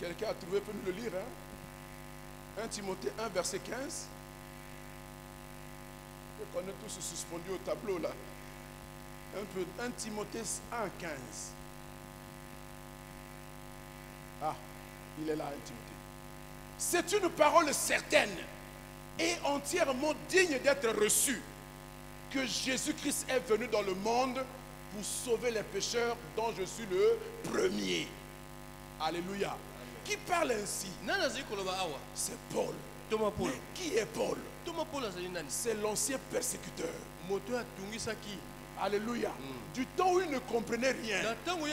Quelqu'un a trouvé, peut nous le lire, hein? 1 Timothée 1 verset 15. On est tous suspendus au tableau là. 1 Timothée 1, 15. Ah, il est là, Timothée. C'est une parole certaine et entièrement digne d'être reçue que Jésus-Christ est venu dans le monde pour sauver les pécheurs dont je suis le premier. Alléluia. Amen. Qui parle ainsi? C'est Paul. Mais qui est Paul? C'est l'ancien persécuteur. Alléluia. Du temps où il ne comprenait rien, du temps où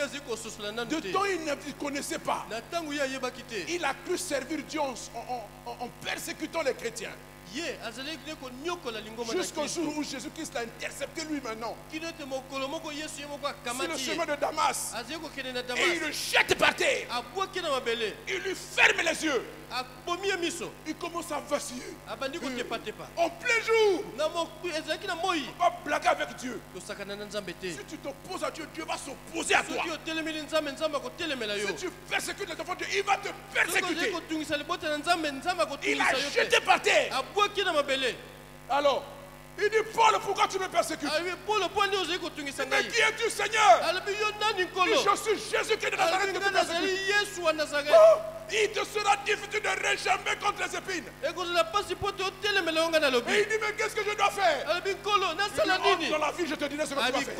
il ne connaissait pas, il a pu servir Dieu en persécutant les chrétiens. Jusqu'au jour où Jésus-Christ l'a intercepté lui maintenant. C'est le chemin de Damas. Et il le jette par terre. Il lui ferme les yeux. Il commence à vaciller. En plein jour. On va blaguer avec Dieu. Si tu t'opposes à Dieu, Dieu va s'opposer à toi. Si tu persécutes les enfants de Dieu, il va te persécuter. Il a jeté par terre. Alors, il dit, Paul, pourquoi tu me persécutes? Mais qui es-tu, Seigneur? Il dit, je suis Jésus qui est de Nazareth que tu persécutes. Oh, il te sera difficile de réjamber contre les épines. Et il dit, mais qu'est-ce que je dois faire? Il entre dans la ville, je te dirai ce que tu vas faire.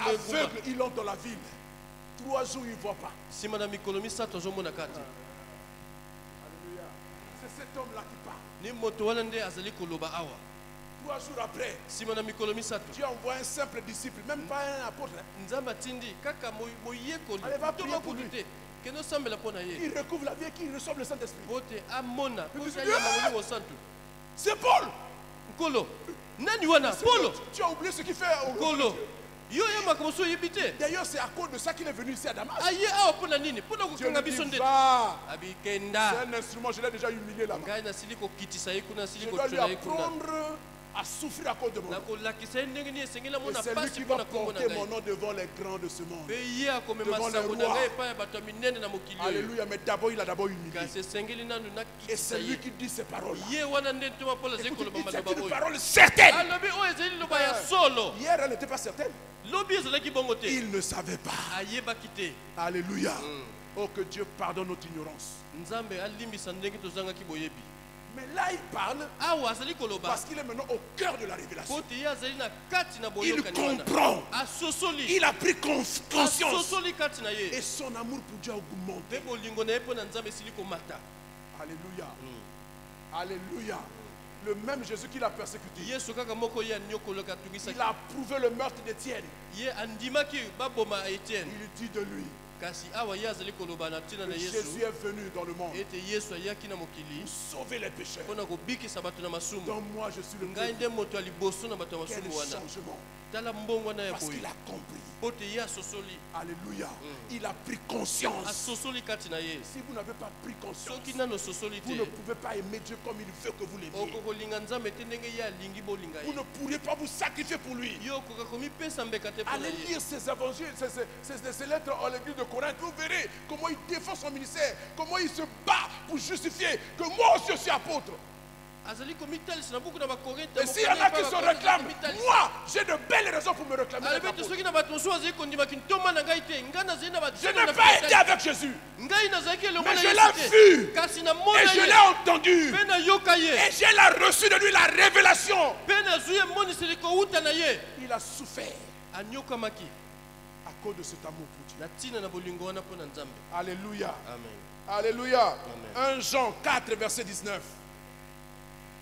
Aveugle, il entre dans la ville. 3 jours, il ne voit pas. Alléluia. C'est cet homme-là qui parle. 3 jours après, Dieu envoie un simple disciple, même pas un apôtre. Allez, va prier pour lui. Il recouvre la vie et qu'il reçoit le Saint-Esprit. C'est Paul. Tu as oublié ce qu'il fait au Dieu. Yo ya makambo so yebi te. D'ailleurs, c'est à cause de ça qu'il est venu ici à Damas. Aye awa pona nini? Pona Dieu kokanga lui biso dit, ndete. va. Abikenda. C'est un instrument, je l'ai déjà humilié là-bas. Ngai nasili kokitisa ye kuna Je nasili dois lui kotsela ye kuna. apprendre à souffrir à cause de mon nom. Nakolakisa ye ndenge nini esengeli Et amona c'est lui pasi qui mpo va na kombo na porter mon ngai. nom devant les grands de ce monde. Mpe ye akomema Devant les sango na rois. ngai epai ya bato ya minene na mokili oyo. Alléluia, mais d'abord il a d'abord humilié. Kasi esengeli nanu Et nakitisa c'est lui ye. qui dit ces paroles-là. Ye wana nde ntoma mpo azali koloba C'est maloba une oyo. parole certaine. Alobi oyo ezali liloba ya solo. Hier, elle n'était pas certaine. Lobi ezalaki bongo te. Il ne savait pas. Ayebaki te. Alléluia. Oh, que Dieu pardonne notre ignorance. Nzambe alimbisa ndenge tozangaki boyebi. Mais là, il parle Awa azali koloba. parce qu'il est maintenant au cœur de la révélation. Po te ye azali na kati na Il boyokani wana. comprend. Asosoli. Il a pris conscience. Asosoli kati na ye. Et son amour pour Dieu a augmenté. Mpe bolingo na ye mpo na Nzambe esili komata. Alléluia. Alléluia. Le même Jésus qui l'a persécuté. Yesu kaka moko ye anyokoloka atungisaki. Il a approuvé le meurtre d'Étienne. Ye andimaki baboma Etienne. Il dit de lui. Kasi awa ye azali koloba na ntina na Que Yesu. Jésus est venu dans le monde Ete Yesu ayaki na mokili pour sauver les pécheurs. mpo na kobikisa bato na masumu. Donc moi je suis le Ngai premier. nde moto ya liboso na bato ya Quel masumu wana. changement. Tala mbongo wana ya Parce boye. qu'il a compris. Po te ye asosoli. Alléluia. Il a pris conscience. Asosoli kati na ye. Si vous n'avez pas pris conscience, Soki nano sosoli vous te. ne pouvez pas aimer Dieu comme il veut que vous l'aimiez. Okokolinga Nzambe te ndenge ye alingi bolinga Vous ye. ne pourriez pas vous sacrifier pour lui. Yo okoka komipesa mbeka te mpo na Allez ye. lire ses évangiles, ses lettres à l'église de Corinthe. Vous verrez comment il défend son ministère, comment il se bat pour justifier que moi aussi je suis apôtre. Azali komitalisa na buku na bakorinte. Et s'il y en a qui se réclament, moi j'ai de belles raisons pour me réclamer. d'être Alebe te apôtre. soki na bato mosusu azali kondimaki ntoma na ngai te. Ngai nazali na bato. Je n'ai pas été avec Jésus, Ngai nazalaki elongo mais na je Yesu l'ai te. vu Kasi na et mona je ye. l'ai entendu Mpe na yoka ye. et j'ai reçu de lui la révélation. Mpe nazwi emoniseli kouta na ye. Il a souffert Anyokamaki. à cause de cet amour pour Dieu. Na ntina na bolingo wana mpo na Nzambe. Alléluia. Amen. Alléluia. Amen. 1 Jean 4, verset 19.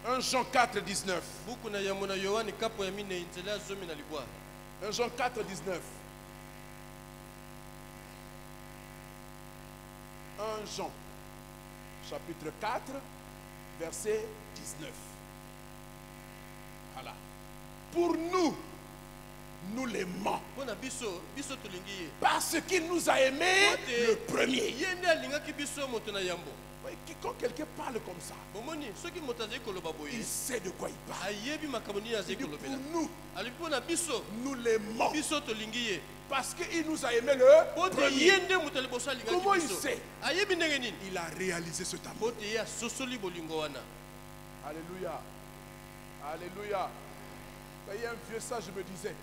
1 Jean 4, 19. Buku na yango na Yohani kapo ya minei nzela ya zomi na libwa. 1 Jean 4, 19. 1 Jean, chapitre 4, verset 19. Voilà. Pour nous, nous l'aimons. Mpo na biso tolingi ye. Parce qu'il nous a aimés le premier. Ye nde alingaki biso moto na yambo. Oui, quand quelqu'un parle comme ça, Bomoni soki moto azali koloba boye. il sait de quoi il parle. Ayebi makambo nini Il azali dit, pour kolobela. nous, Alibi mpo na biso nous l'aimons. biso tolingi ye. Parce qu'il nous a aimés le Po te premier. ye nde moto ya liboso alingaki Comment il biso. sait? Ayebi ndenge nini. Il a réalisé cet amour. Po te ye asosoli bolingo wana. Alléluia. Alléluia. Il y a un vieux sage, je me disais,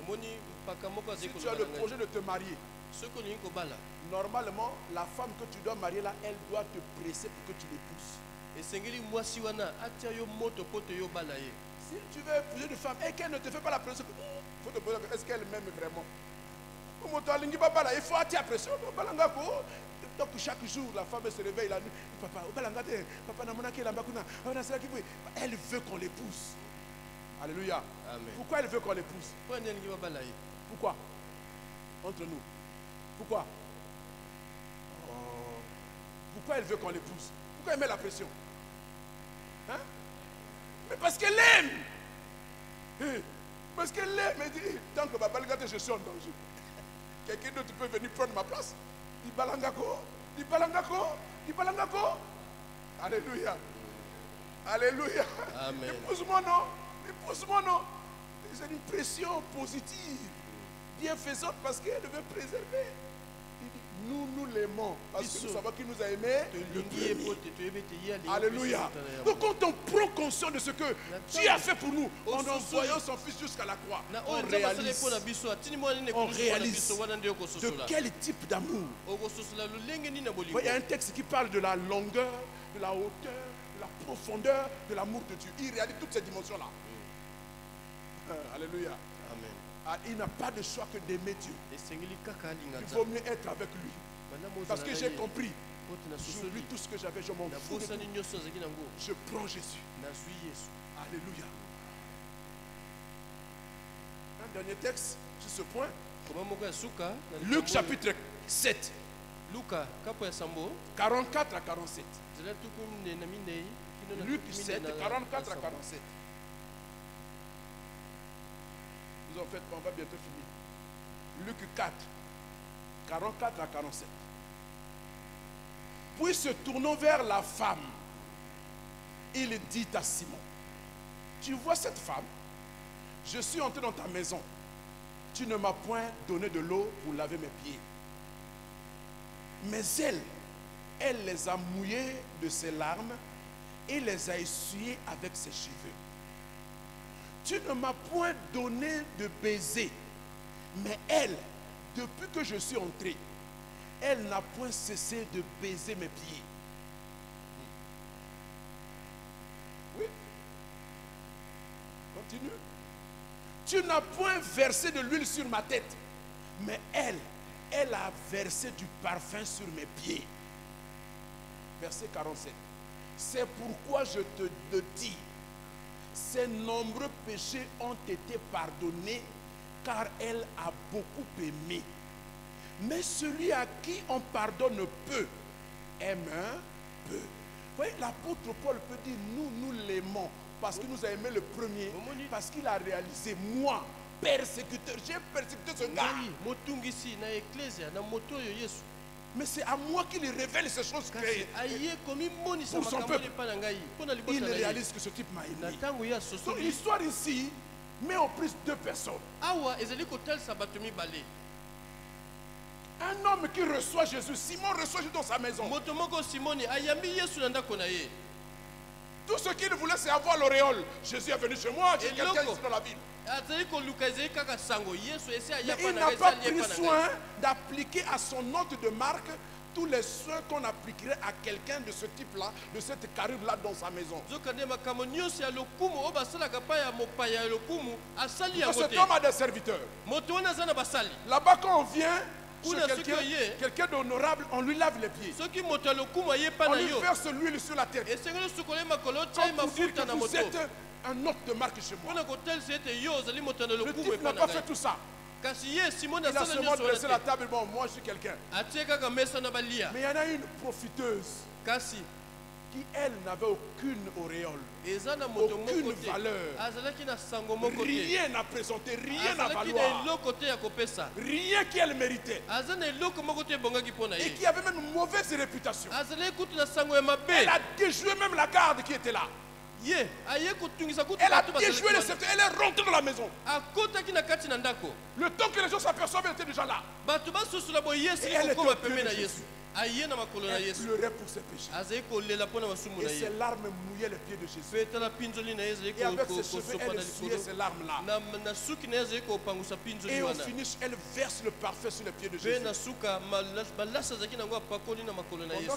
Omoni mpaka moko si azali tu as le koloba na projet ngai. de te marier, Soki olingi kobala. normalement, la femme que tu dois marier là, elle doit te presser pour que tu l'épouses. Esengeli mwasi wana atia yo moto po te yo bala ye. Si tu veux épouser une femme et qu'elle ne te fait pas la pression, il faut te poser la question, est-ce qu'elle m'aime vraiment? Il faut attirer la pression. Donc chaque jour, la femme se réveille la nuit. Papa, elle veut qu'on l'épouse. Alléluia. Amen. Pourquoi elle veut qu'on l'épouse? Po nde alingi babala ye. Pourquoi? Entre nous. Pourquoi? Pourquoi elle veut qu'on l'épouse? Pourquoi elle met la pression? Hein? Mais parce qu'elle aime. Parce qu'elle aime. Elle dit, tant que Babalgate, je suis en danger. Quelqu'un d'autre peut venir prendre ma place. Di balangako. Di balangako. Di balangako. Alléluia. Alléluia. Amen. Épouse-moi non. Épouse-moi non. C'est une pression positive, bienfaisante parce qu'elle veut préserver. Il dit, nous l'aimons parce que nous savons qu'il nous a aimés. le premier. Alléluia. Donc quand on prend conscience de ce que Dieu a fait pour nous en envoyant son fils jusqu'à la croix, on réalise de quel type d'amour. Il y a un texte qui parle de la longueur, de la hauteur, de la profondeur de l'amour de Dieu. Il réalise toutes ces dimensions-là. Alléluia. Amen. Ah, il n'a pas de choix que d'aimer Dieu. Il vaut mieux être avec lui. Parce que j'ai compris. J'oublie tout ce que j'avais, je m'en fous de tout. Je prends Jésus. Alléluia. Un dernier texte sur ce point. Luc chapitre 7. 44 à 47. Luc 7, 44 à 47. Nous en faites, on va bientôt finir. Luc 4, 44 à 47. Puis se tournant vers la femme, il dit à Simon, tu vois cette femme? Je suis entré dans ta maison. Tu ne m'as point donné de l'eau pour laver mes pieds. Mais elle les a mouillés de ses larmes et les a essuyés avec ses cheveux. Tu ne m'as point donné de baiser. Mais elle, depuis que je suis entré, elle n'a point cessé de baiser mes pieds. Oui. Continue. Tu n'as point versé de l'huile sur ma tête. Mais elle a versé du parfum sur mes pieds. Verset 47. C'est pourquoi je te le dis. Ses nombreux péchés ont été pardonnés, car elle a beaucoup aimé. Mais celui à qui on pardonne peu, aime un peu. Vous voyez, l'apôtre Paul peut dire, nous l'aimons, parce qu'il nous a aimé le premier, parce qu'il a réalisé, moi, persécuteur, j'ai persécuté ce gars. Mais c'est à moi qu'il révèle ces choses créées. Pour son peuple. Il réalise que ce type m'a aimé. Donc l'histoire ici met en plus deux personnes. Un homme qui reçoit Jésus, Simon reçoit Jésus dans sa maison. Tout ce qu'il voulait, c'est avoir l'auréole. Jésus est venu chez moi, j'ai quelqu'un ici dans la ville. Mais il n'a pas pris soin d'appliquer à son hôte de marque tous les soins qu'on appliquerait à quelqu'un de ce type-là, de cette carrure-là dans sa maison. Cet homme a des serviteurs. Là-bas, quand on vient chez quelqu'un d'honorable, on lui lave les pieds. On lui verse l'huile sur la tête. Pour dire que vous êtes un hôte de marque chez moi. Le type n'a pas fait tout ça. Il a seulement dressé la table. Bon, moi je suis quelqu'un. Mais il y en a une profiteuse qui, elle, n'avait aucune auréole, aucune valeur. Rien n'a présenté, rien n'a valoir. Rien qu'elle méritait. Et qui avait même une mauvaise réputation. Elle a déjoué même la garde qui était là. Elle a déjoué le secteur, elle est rentrée dans la maison. Le temps que les gens s'aperçoivent, elle était déjà là. Et elle était au pied de Jésus. Elle pleurait pour ses péchés. Et ses larmes mouillaient les pieds de Jésus. Et avec ses cheveux, elle essuyait ces larmes-là. Et au finish, elle verse le parfum sur les pieds de Jésus. Pendant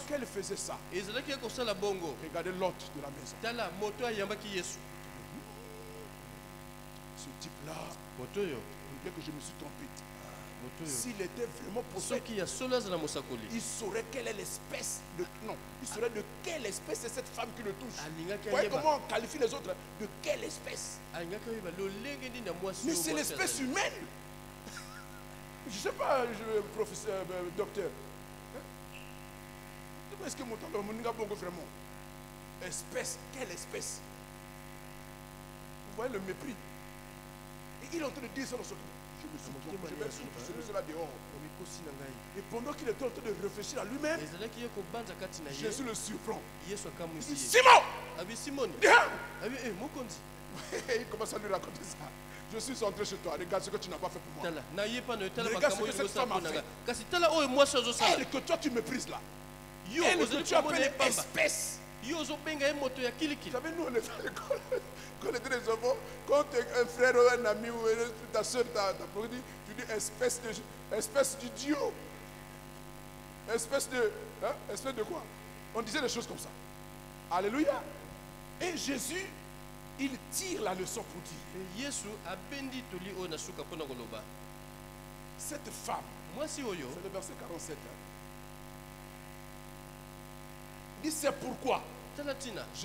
qu'elle faisait ça, regardez l'hôte de la maison. Ce type-là, dès que je me suis trompé, s'il était vraiment prophète, il saurait quelle est l'espèce de... Non, il saurait de quelle espèce est cette femme qui le touche. Vous voyez comment on qualifie les autres? De quelle espèce? Mais c'est l'espèce humaine. Je ne sais pas, professeur, docteur. Est-ce que mon temps vraiment? Espèce, quelle espèce? Vous voyez le mépris. Et il est en train de dire ça dans ce truc. Je me suis trompé, je vais foutre ce monsieur-là dehors. Et pendant qu'il était en train de réfléchir à lui-même, Jésus le surprend. Il dit, Simon! Il commence à lui raconter ça. Je suis entré chez toi, regarde ce que tu n'as pas fait pour moi. Regarde ce que cette femme a fait. Elle que toi tu méprises là. Elle que tu appelles espèce. Vous savez, nous on est à l'école. Quand on était des enfants, quand un frère ou un ami ou ta soeur t'a produit, tu dis espèce d'idiot. Espèce de quoi? On disait des choses comme ça. Alléluia. Et Jésus, il tire la leçon pour dire. Cette femme, c'est le verset 47. Il dit, c'est pourquoi, je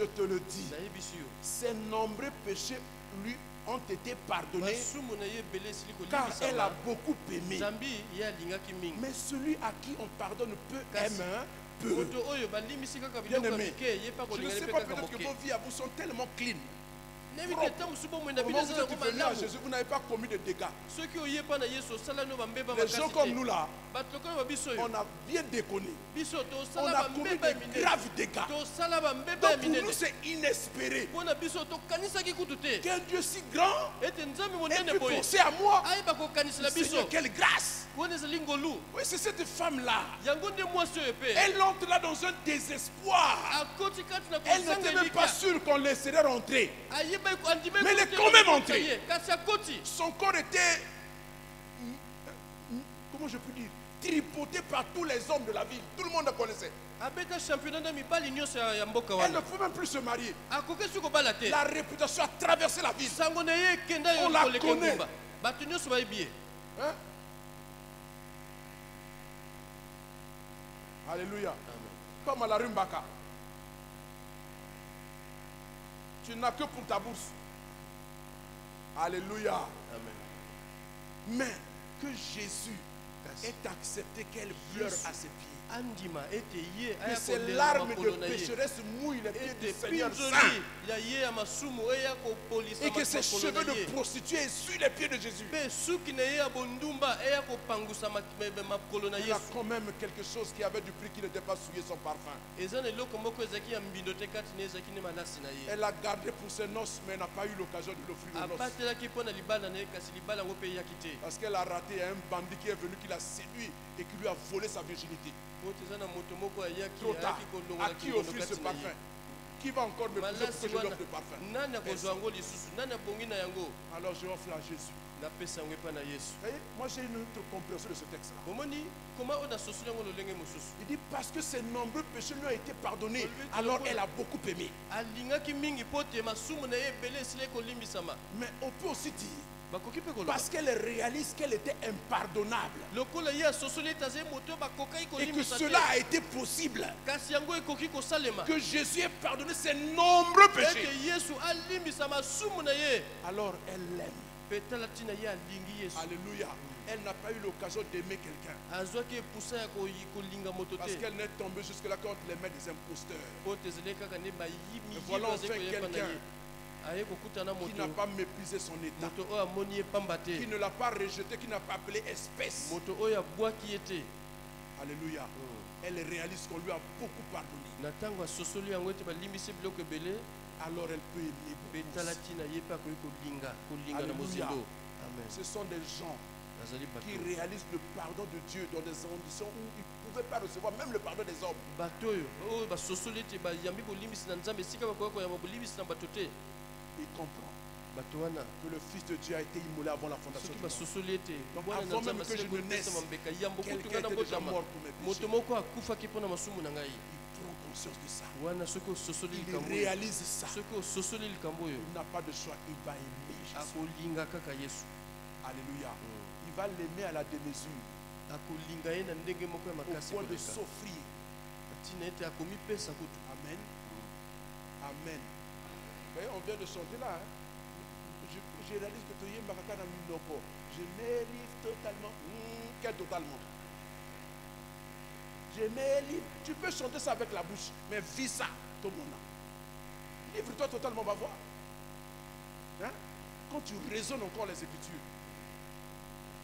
te le dis, ses nombreux péchés lui ont été pardonnés, car elle a beaucoup aimé. Mais celui à qui on pardonne peu aime un peu. Bien aimé, je ne sais pas, peut-être que vos vies à vous sont tellement clean. nebi propre. keta musubo mwenda Au moment où bideza vous na êtes venu à malamu. Jésus, vous n'avez pas commis de dégâts. Soki oyepa na Yesu osala no bambeba Les gens comme nous là, bato lokola ba biso yo on a bien déconné. biso On tosala a commis bambeba ya de minene graves dégâts. tosala bambeba ya Donc pour nous, minene c'est inespéré mpona biso tokanisaki kutu te qu'un Dieu si grand ete nzambe ait monene pu boye penser à moi. ayeba kokanisela biso Seigneur, quelle grâce! wana ezali ngolu Oui, c'est cette femme-là. yango nde mwasi oyo mpe Elle entre là dans un désespoir. akoti kati na Elle n'était kozanga même pas elika sûre qu'on laisserait rentrer. ayeba andima Mais elle est quand même entrée. ye kasi akoti Son corps était, comment je peux dire, tripoté par tous les hommes de la ville. Tout le monde la connaissait. abeta championnat na mibali nyonso ya mboka Elle ne wana pouvait même plus se marier. akoki soki kobala te La réputation a traversé la ville. sango na ye ekenda On yo la koleka connaît. engumba bato nyonso bayebi ye Hein? Alléluia. Comme à la Rumbaka. Tu n'as que pour ta bourse. Alléluia. Mais que Jésus ait accepté qu'elle pleure à ses pieds. andima ete ye Que aya ces kolela larmes makolo de na ye pécheresse mouillent les pieds du ete Seigneur Saint. pinzoli ya ye ya masumu eya kopolisa Et que ces makolo cheveux na de ye prostituée essuient les pieds de Jésus. mpe suki na ye ya bondumba eya kopangusa makolo na Il y a yesu quand même quelque chose qui avait du prix qui n'était pas souillé son parfum. eza na eloko moko ezalaki ya mbindo te kati na ezalaki ne malasi na ye Elle a gardé pour ses noces, mais n'a pas eu l'occasion de l'offrir aux noces. abatelaki mpo na libala na ye kasi libala yango mpe eyaki te Parce qu'elle a raté un bandit qui est venu, qui l'a séduit et qui lui a volé sa virginité. po eza na moto moko ayaki Trop tard. ayaki À kolongola qui kingono offrir ce kati na parfum? ye Qui va encore me pousser pour malasi que je lui wana offre le parfum? nani akozwa yango lisusu nani abongi na yango Alors je offre à Jésus. napesa yango epai na yesu Vous voyez, moi j'ai une autre compréhension de ce texte-là. omoni koma oyo nasosoli yango lolenge mosusu Il dit parce que ses nombreux péchés lui ont été pardonnés, alors elle a beaucoup aimé. alingaki mingi mpo te masumu na ye ebele esila ekolimbisama Mais on peut aussi dire, bakoki mpe koloba parce qu'elle réalise qu'elle était impardonnable lokola ye asosoli ete azali moto oyo bakokaki et que kolimbisa cela te a été possible, kasi yango ekoki kosalema que Jésus ait pardonné ses nombreux péchés, ete yesu alimbisa masumu na ye alors elle l'aime. mpe tala ntina ye alingi yesu Alléluia. Elle n'a pas eu l'occasion d'aimer quelqu'un azwaki epusa ya kolinga moto parce te qu'elle n'est tombée jusque-là contre les mains des imposteurs po te ezali kaka nde voilà bayimiyi enfin koyeba na quelqu'un ye aye kokutana qui n'a moto pas méprisé son état, moto oyo amoni ye pamba te qui ne l'a pas rejeté, qui n'a pas appelé espèce. moto oyo abwaki ye te Alléluia. Elle réalise qu'on lui a beaucoup pardonné. na ntango asosoli yango ete balimbisi biloko ebele Alors elle peut aimer mpe beaucoup. tala ntina ye mpe akoki kolinga na Alléluia. mozindo amen Ce sont des gens azali qui bato réalisent le pardon de Dieu dans des conditions où ils ne pouvaient pas recevoir même le pardon des hommes. bato oyo basosoli ete bayambi bolimbisi na nzambe esika bakoki koyamba bolimbisi na bato te Il comprend bato wana que le Fils de Dieu a été immolé avant la fondation soki du monde. basosoli ete Donc, bwana na avant nzambe même que je asili ne naisse, kopesa mambeka yambo quelqu'un kutunga na était déjà botama mort pour mes moto péchés. moko akufaki mpo na masumu na ngai Il prend conscience de ça. wana soki ososoli Il likambo oyo réalise ça. soki ososoli likambo oyo Il n'a pas de choix. Il va aimer Jésus. akolinga kaka yesu Alléluia. Il va l'aimer à la démesure, akolinga ye na ndenge moko ya au makasi point de koleka s'offrir. ntina ete akomipesa kutu Amen. Amen. Vous voyez, on vient de chanter là. Hein? Je réalise que tu es Makaka Minoko. Je mérite totalement. Quel totalement? Je mérite. Tu peux chanter ça avec la bouche, mais vis ça, tout le monde. Livre-toi totalement, on va voir. Hein? Quand tu raisonnes encore les Écritures,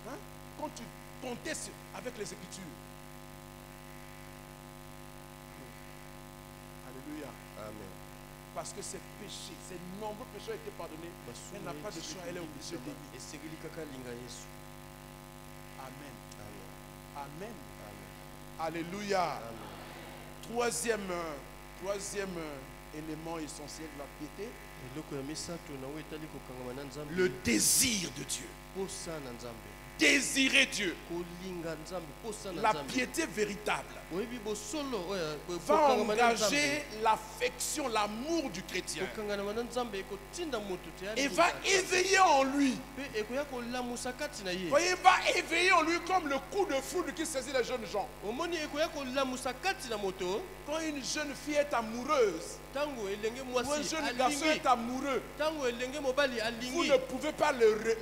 hein? Quand tu contestes avec les Écritures. Alléluia. amen Parce que ses péchés, ses nombreux péchés ont été pardonnés. Elle n'a pas de choix, elle est obligée d'aimer. esengeli kaka alinga yesu Amen. amen Amen. amen Alléluia. amen Troisième élément essentiel de la piété, eloko ya misato na oyo etali kokangama na nzambe le désir de Dieu. posa na nzambe Désirer Dieu. kolinga nzambe posa na La nzambe piété véritable oyebi bosolo oyo va kokangama na nzambe engager l'affection, l'amour du chrétien kokangama na nzambe ekotinda moto te et va éveiller en lui. mpe ekoya kolamusa kati na ye Voyez, va éveiller en lui comme le coup de foudre qui saisit les jeunes gens. omoni ekoya kolamusa kati na moto Quand une jeune fille est amoureuse, ntango elenge ou un mwasi jeune garçon alingi est amoureux, ntango elenge mobali vous alingi ne pouvez pas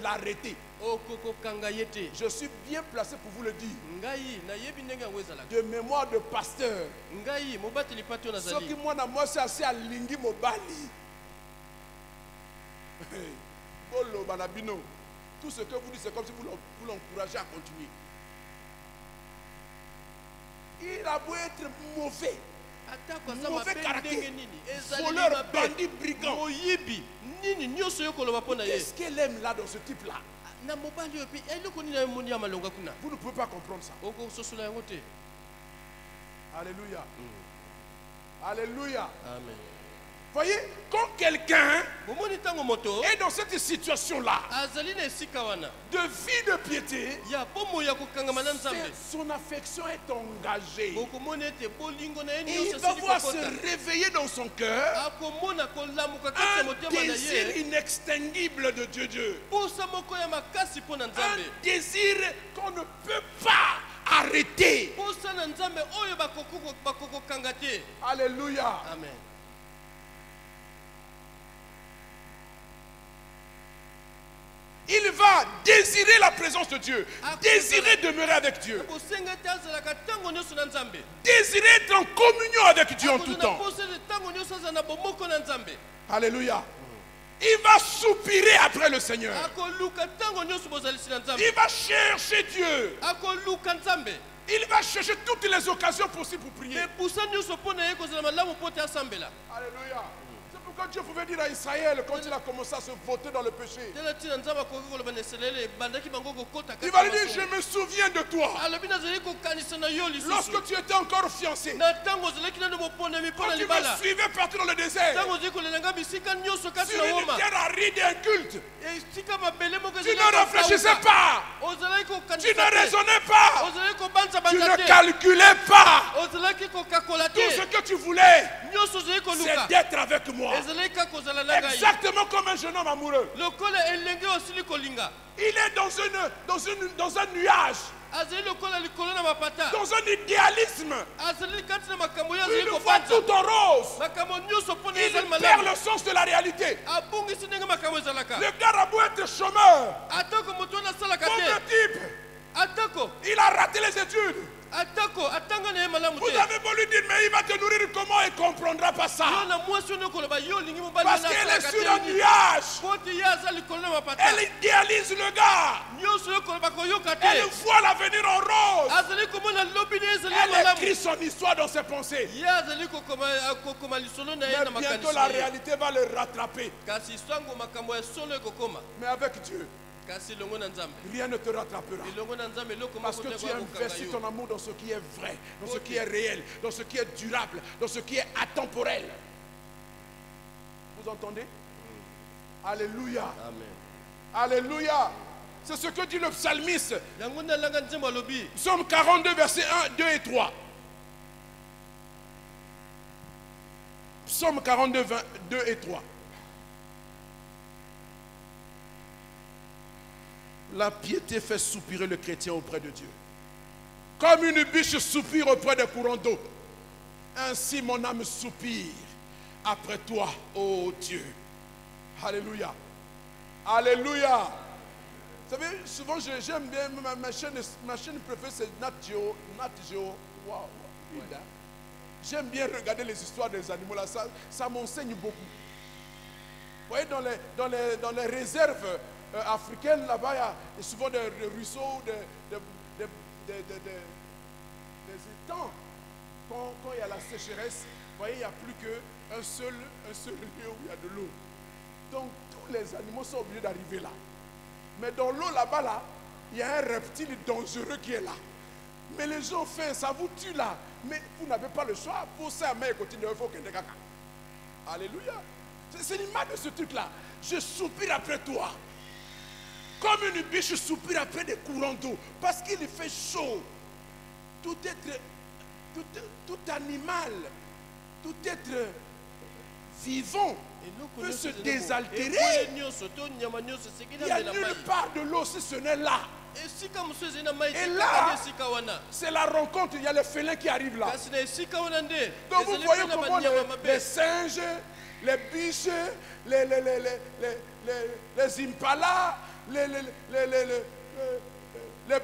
l'arrêter. okokokanga ye te Je suis bien placé pour vous le dire. ngai nayebi ndenge yango ezalaka De mémoire de pasteur. ngai mobateli pati oyo Soki nazali mwana mwasi asi alingi mobali, Bolo Banabino. Tout ce que vous dites, c'est comme si vous l'encouragez à continuer. Il a beau être mauvais, mauvais caractère, voleur, bandit, brigand. Qu'est-ce qu'elle aime là dans ce type-là? Vous ne pouvez pas comprendre ça. Alléluia. Alléluia. Amen. Voyez, quand quelqu'un est dans cette situation-là, de vie de piété, son affection est engagée. Et il va voir se réveiller dans son cœur un désir inextinguible de Dieu. Un désir qu'on ne peut pas arrêter. Alléluia. Amen. Il va désirer la présence de Dieu, désirer demeurer avec Dieu, désirer être en communion avec Dieu en tout temps. Alléluia. Il va soupirer après le Seigneur. Il va chercher Dieu. Il va chercher toutes les occasions possibles pour prier. Alléluia. Quand Dieu pouvait dire à Israël, quand il a commencé à se voter dans le péché, il va lui dire, je me souviens de toi. Lorsque tu étais encore fiancé, quand tu me suivais partout dans le désert, sur une terre aride et inculte, tu ne réfléchissais pas, tu ne raisonnais pas, tu ne calculais pas. Tout ce que tu voulais, c'est d'être avec moi. Exactement comme un jeune homme amoureux. Il est dans un nuage, dans un idéalisme. Il voit tout en rose. Il perd le sens de la réalité. Le gars a beau être chômeur, pauvre type, il a raté les études. Vous avez beau lui dire, mais il va te nourrir comment? Il ne comprendra pas ça. Parce qu'elle est sur un nuage. Elle idéalise le gars. Elle voit l'avenir en rose. Elle écrit son histoire dans ses pensées. Mais bientôt la réalité va le rattraper. Mais avec Dieu, rien ne te rattrapera. Parce que tu as investi ton amour dans ce qui est vrai, dans ce qui est réel, dans ce qui est durable, dans ce qui est atemporel. Vous entendez? Alléluia. Alléluia. C'est ce que dit le psalmiste. Psaume 42, versets 1, 2 et 3. Psaume 42, 2 et 3. La piété fait soupirer le chrétien auprès de Dieu. Comme une biche soupire auprès des courants d'eau, ainsi mon âme soupire après toi, ô Dieu. Alléluia. Alléluia. Vous savez, souvent j'aime bien ma chaîne préférée, c'est Nat Geo. Wow. Ouais. J'aime bien regarder les histoires des animaux là, ça m'enseigne beaucoup. Vous voyez, dans les réserves africaines, là-bas, il y a souvent des ruisseaux, des étangs. Quand il y a la sécheresse, vous voyez, il n'y a plus qu'un seul lieu où il y a de l'eau. Donc, tous les animaux sont obligés d'arriver là. Mais dans l'eau, là-bas, là, il y a un reptile dangereux qui est là. Mais les gens font, ça vous tue là. Mais vous n'avez pas le choix. Pour ça, mais continuez, il faut que caca. Alléluia. C'est l'image de ce truc-là. Je soupire après toi. Comme une biche soupire après des courants d'eau. Parce qu'il fait chaud. Tout animal, tout être vivant peut se désaltérer. Il n'y a nulle part de l'eau si ce n'est là. Et là, c'est la rencontre. Il y a les félins qui arrivent là. Donc vous voyez comment les singes, les biches, les impalas, les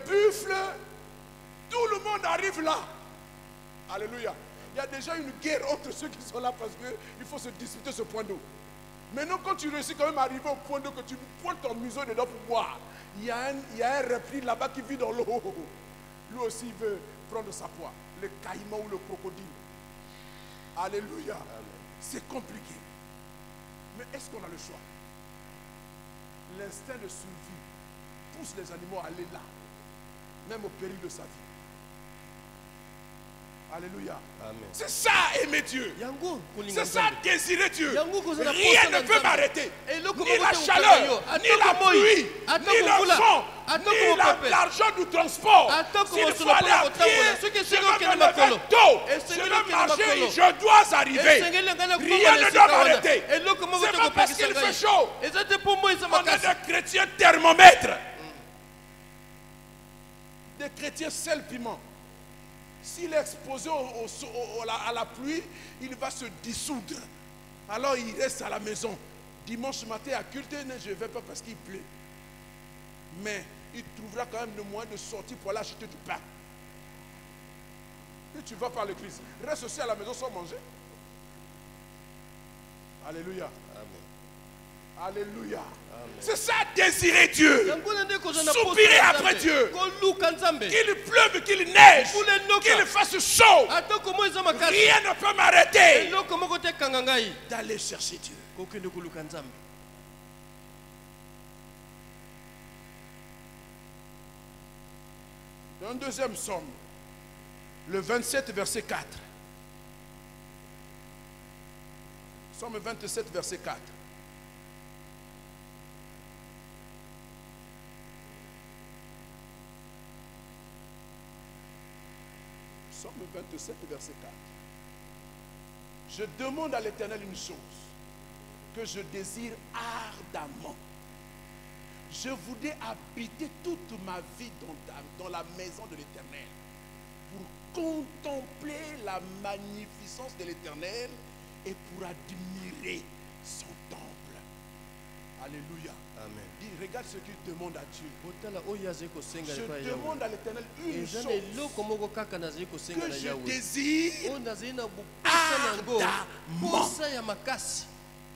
buffles, tout le monde arrive là. Alléluia. Il y a déjà une guerre entre ceux qui sont là parce qu'il faut se disputer ce point d'eau. Maintenant, quand tu réussis quand même à arriver au point de que tu pointes ton museau dedans pour boire, il y a un reptile là-bas qui vit dans l'eau. Lui aussi, il veut prendre sa proie. Le caïman ou le crocodile. Alléluia. C'est compliqué. Mais est-ce qu'on a le choix? L'instinct de survie pousse les animaux à aller là, même au péril de sa vie. Alléluia. C'est ça aimer Dieu. C'est ça désirer Dieu. Rien ne peut m'arrêter. Ni la chaleur, ni la pluie, ni le vent, ni l'argent du transport. S'il faut aller à pied, je vais me lever tôt. Je vais marcher, je dois arriver. Rien ne doit m'arrêter. C'est pas parce qu'il fait chaud. On est des chrétiens thermomètres. Des chrétiens sel piment. S'il est exposé à la pluie, il va se dissoudre. Alors il reste à la maison. Dimanche matin à culte, je ne vais pas parce qu'il pleut. Mais il trouvera quand même le moyen de sortir pour aller acheter du pain. Et tu vas par l'église. Reste aussi à la maison sans manger. Alléluia. Amen. Alléluia. C'est ça, désirer Dieu. Soupirer après Dieu. Qu'il pleuve, qu'il neige, qu'il fasse chaud. Rien ne peut m'arrêter d'aller chercher Dieu. Dans un deuxième psaume, le 27, verset 4. Psaume 27, verset 4. Psaume 27, verset 4. Je demande à l'Éternel une chose que je désire ardemment. Je voudrais habiter toute ma vie dans la maison de l'Éternel pour contempler la magnificence de l'Éternel et pour admirer son temple. Alléluia. Amen. Dis, regarde ce qu'il demande à Dieu. Je demande à l'Éternel une chose que je désire ardemment.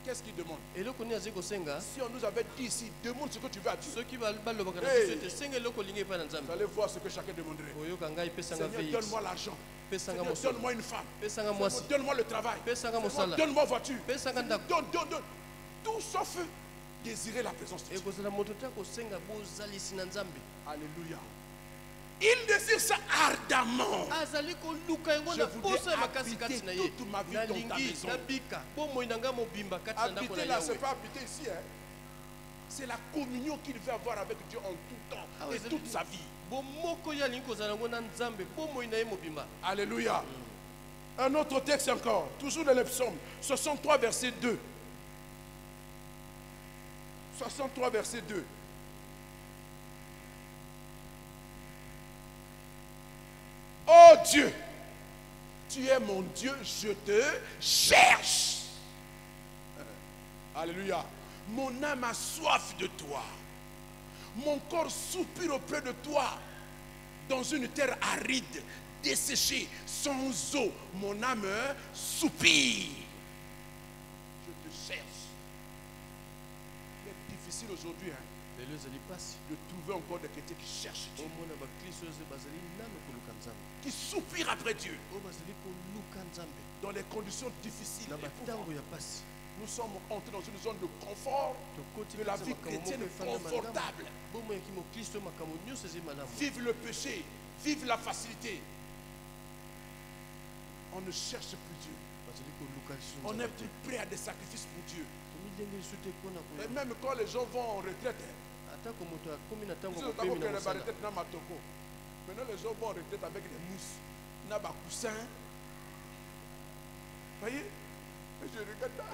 Qu'est-ce qu'il demande? Si on nous avait dit ici, demande ce que tu veux à Dieu. Vous allez voir ce que chacun demanderait. Seigneur, donne-moi l'argent. Seigneur, donne-moi une femme. Seigneur, donne-moi le travail. Seigneur, donne-moi voiture. Donne. Tout sauf désirer la présence de Dieu. Alléluia. Il désire ça ardemment. Je voudrais habiter toute ma vie dans ta maison. Habiter là, ce n'est pas habiter ici. Hein. C'est la communion qu'il veut avoir avec Dieu en tout temps et toute sa vie. Alléluia. Un autre texte encore, toujours dans les psaumes, 63 verset 2. 63 verset 2. Oh Dieu, tu es mon Dieu, je te cherche. Alléluia. Mon âme a soif de toi. Mon corps soupire auprès de toi. Dans une terre aride, desséchée, sans eau, mon âme soupire. Je te cherche. C'est difficile aujourd'hui de trouver encore des chrétiens qui cherchent Dieu, qui soupirent après Dieu dans les conditions difficiles. Nous sommes entrés dans une zone de confort, de la vie chrétienne confortable. Vive le péché, vive la facilité. On ne cherche plus Dieu. On n'est plus prêt à des sacrifices pour Dieu. Et même quand les gens vont en retraite, maintenant les gens vont en retraite avec des mousses, des coussins. Vous voyez? Je regarde là.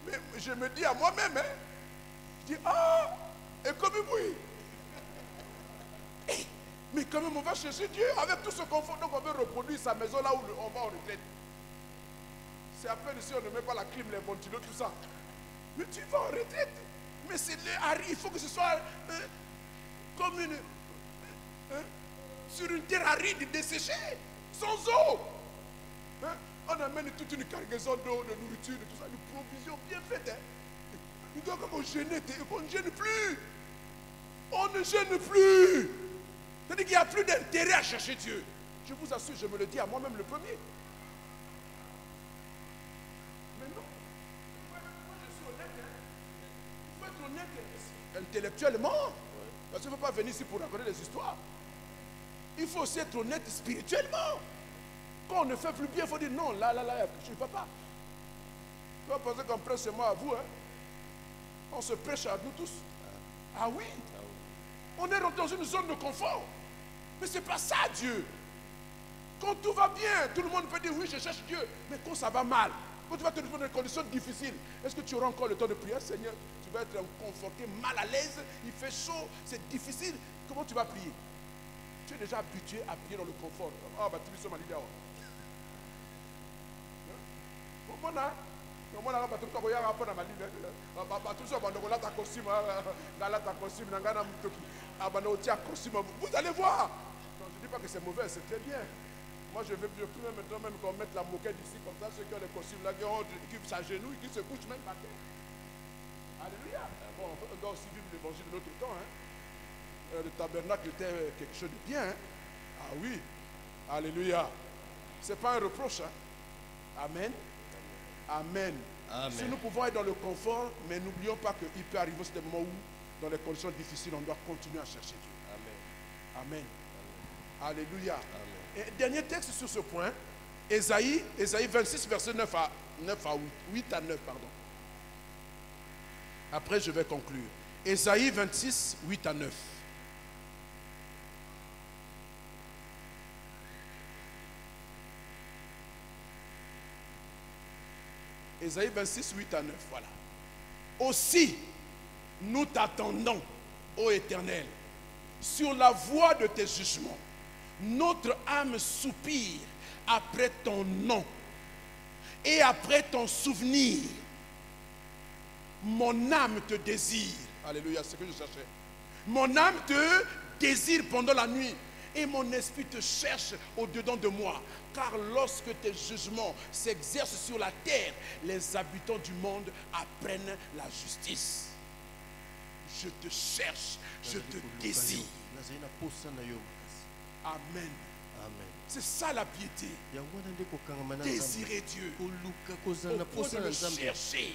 Mais je me dis à moi-même, je dis, ah, et comme oui. Mais quand même, on va chercher Dieu avec tout ce confort. Donc on veut reproduire sa maison là où on va en retraite. C'est à peine si on ne met pas la clim, les ventilos, tout ça. Mais tu vas en retraite. Mais il faut que ce soit comme sur une terre aride, desséchée, sans eau. On amène toute une cargaison d'eau, de nourriture, de tout ça, de provisions bien faites. Hein. Nous devons comme gêner, on ne gêne plus. On ne gêne plus. C'est-à-dire qu'il n'y a plus d'intérêt à chercher Dieu. Je vous assure, je me le dis à moi-même le premier. Mais non. Moi, je suis honnête. Hein. Il faut être honnête intellectuellement. Parce qu'il ne faut pas venir ici pour raconter des histoires. Il faut aussi être honnête spirituellement. Quand on ne fait plus bien, il faut dire non, là, je ne vais pas. Tu vas penser qu'on prêche seulement à vous. Hein? On se prêche à nous tous. Ah oui. On est dans une zone de confort. Mais ce n'est pas ça, Dieu. Quand tout va bien, tout le monde peut dire oui, je cherche Dieu. Mais quand ça va mal, quand tu vas te trouver dans des conditions difficiles, est-ce que tu auras encore le temps de prier, Seigneur? Tu vas être conforté, mal à l'aise, il fait chaud, c'est difficile. Comment tu vas prier? Tu es déjà habitué à prier dans le confort. Ah, bah, tu vis sur ma ligne. Vous allez voir. Non, je ne dis pas que c'est mauvais, c'est très bien. Moi, je veux maintenant même qu'on mette la moquette ici, comme ça, ceux qui ont les costumes là, qui s'agenouillent, qui se couchent même par terre. Alléluia. Bon, on doit aussi vivre l'évangile de notre temps. Hein. Le tabernacle était quelque chose de bien. Hein. Ah oui. Alléluia. Ce n'est pas un reproche. Hein. Amen. Amen. Amen. Si nous pouvons être dans le confort, mais n'oublions pas qu'il peut arriver aussi des moments où, dans les conditions difficiles, on doit continuer à chercher Dieu. Amen. Amen. Amen. Alléluia. Amen. Et dernier texte sur ce point, Ésaïe 26, verset 8 à 9, pardon. Après, je vais conclure. Ésaïe 26, 8 à 9. Ésaïe 26, 8 à 9, voilà. Aussi, nous t'attendons, ô Éternel, sur la voie de tes jugements. Notre âme soupire après ton nom et après ton souvenir. Mon âme te désire. Alléluia, c'est ce que je cherchais. Mon âme te désire pendant la nuit et mon esprit te cherche au-dedans de moi. Car lorsque tes jugements s'exercent sur la terre, les habitants du monde apprennent la justice. Je te cherche, je te désire. Amen. Amen. C'est ça la piété. Désirer Dieu. Au point de le chercher.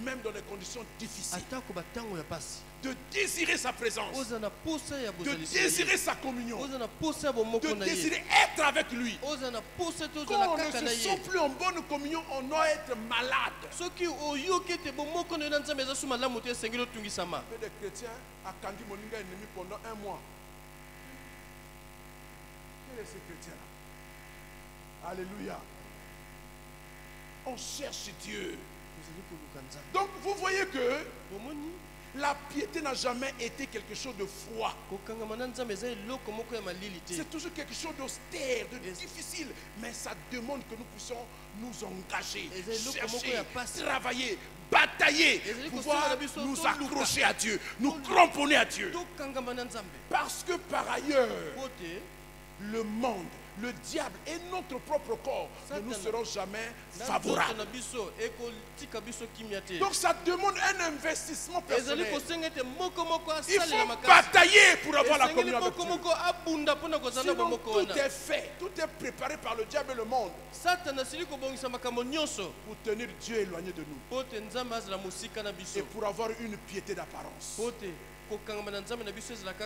Même dans les conditions difficiles. De désirer sa présence. De désirer sa communion. De désirer être avec lui. Quand on ne se sent plus en bonne communion, on doit être malade. Mais des chrétiens a candu moninga ennemi pendant 1 mois. Quel est ce chrétien-là? Alléluia. On cherche Dieu. Donc vous voyez que la piété n'a jamais été quelque chose de froid. C'est toujours quelque chose d'austère, de difficile. Mais ça demande que nous puissions nous engager, chercher, travailler, batailler, pouvoir nous accrocher à Dieu, nous cramponner à Dieu. Parce que par ailleurs, le monde, le diable et notre propre corps ne nous seront jamais favorables. Donc ça demande un investissement personnel. Il faut batailler pour avoir la communion avec Dieu. Sinon tout est fait, tout est préparé par le diable et le monde pour tenir Dieu éloigné de nous et pour avoir une piété d'apparence. Et